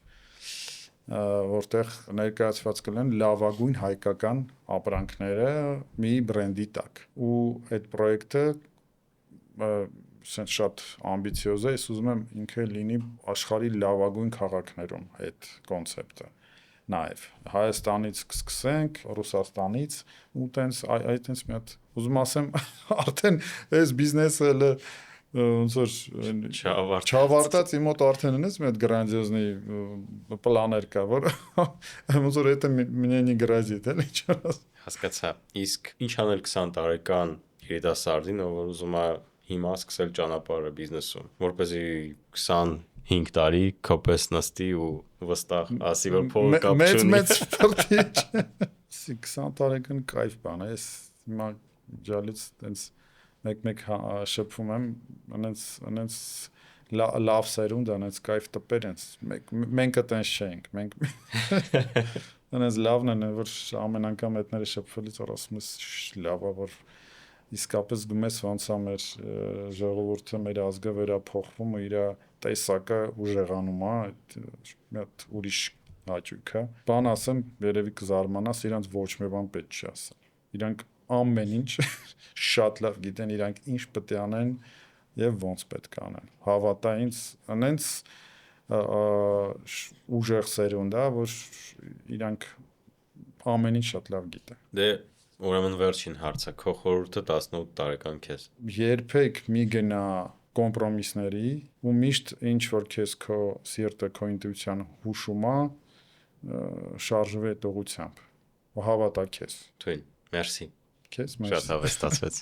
[SPEAKER 1] որտեղ ներկայացված կլինեն լավագույն հայկական ապրանքները մի բրենդի տակ։ Ու այդ պրոյեկտը սենց շատ ամբիցիոզ է, ես ուզում եմ ինքը լինի աշխարհի լավագույն քաղաքներում այդ կոնցեպտը։ Նաև Հայաստանից կսկսենք, Ռուսաստանից ու տենց այտենց մի հատ ուզում ասեմ արդեն այս բիզնեսը ոնց որ չավարտած իմ մոտ արդեն ունես մի հատ գրանձիոզնի պլաներ կա, որ ոնց որ это мне не грозит, էլի ինչ
[SPEAKER 2] Հասկացա։ Իսկ ինչ անել 20 տարեկան երիտասարդին, ով ուզում է հիմա սկսել ճանապարհը բիզնեսում, որպեսզի 25 տարի կոպես նստի ու վստահ ասի, որ փողը կապ չունի։
[SPEAKER 1] Մեծ ֆորտի։ 20 տարեկան կայֆ բան է, ես հիմա ջալից տենց մեկ շփվում եմ, անենց լավ սերունդ, անենց կայֆ տպեր են, մենք այտենց չենք, մենք անենց լավն են, որ ամեն անգամ այդները շփվելից որ ասում ես լավ է, որ իսկապես դու ես ոնց է մեր ժողովուրդը, մեր ազգը վերափոխվում ու իր տեսակը ուժեղանում է, մի հատ ուրիշ հաճույք է։ Բան ասեմ, երևի կզարմանաս, իրանց ոչ մի բան պետք չի ասել։ Իրանք ամեն ինչ շատ լավ գիտեն, իրանք ինչ պետք է անեն եւ ոնց պետք է անեն։ Հավատա ինձ, անենց ուժեղ սերունդ է, որ իրանք ամեն ինչ շատ լավ գիտեն։
[SPEAKER 2] Դե ուրեմն վերջին հարցը, քո խորհուրդը 18 տարեկան քեզ։
[SPEAKER 1] Երբեք մի գնա կոմպրոմիսների ու միշտ ինչ որ քեզ քո սիրտը, քո ինտուիցիան հուշում է, շարժվի այդ ուղղությամբ։ Ու հավատա քեզ։
[SPEAKER 2] Թույն, մերսի։
[SPEAKER 1] Քեզ
[SPEAKER 2] Շատ հավես ստացվեց։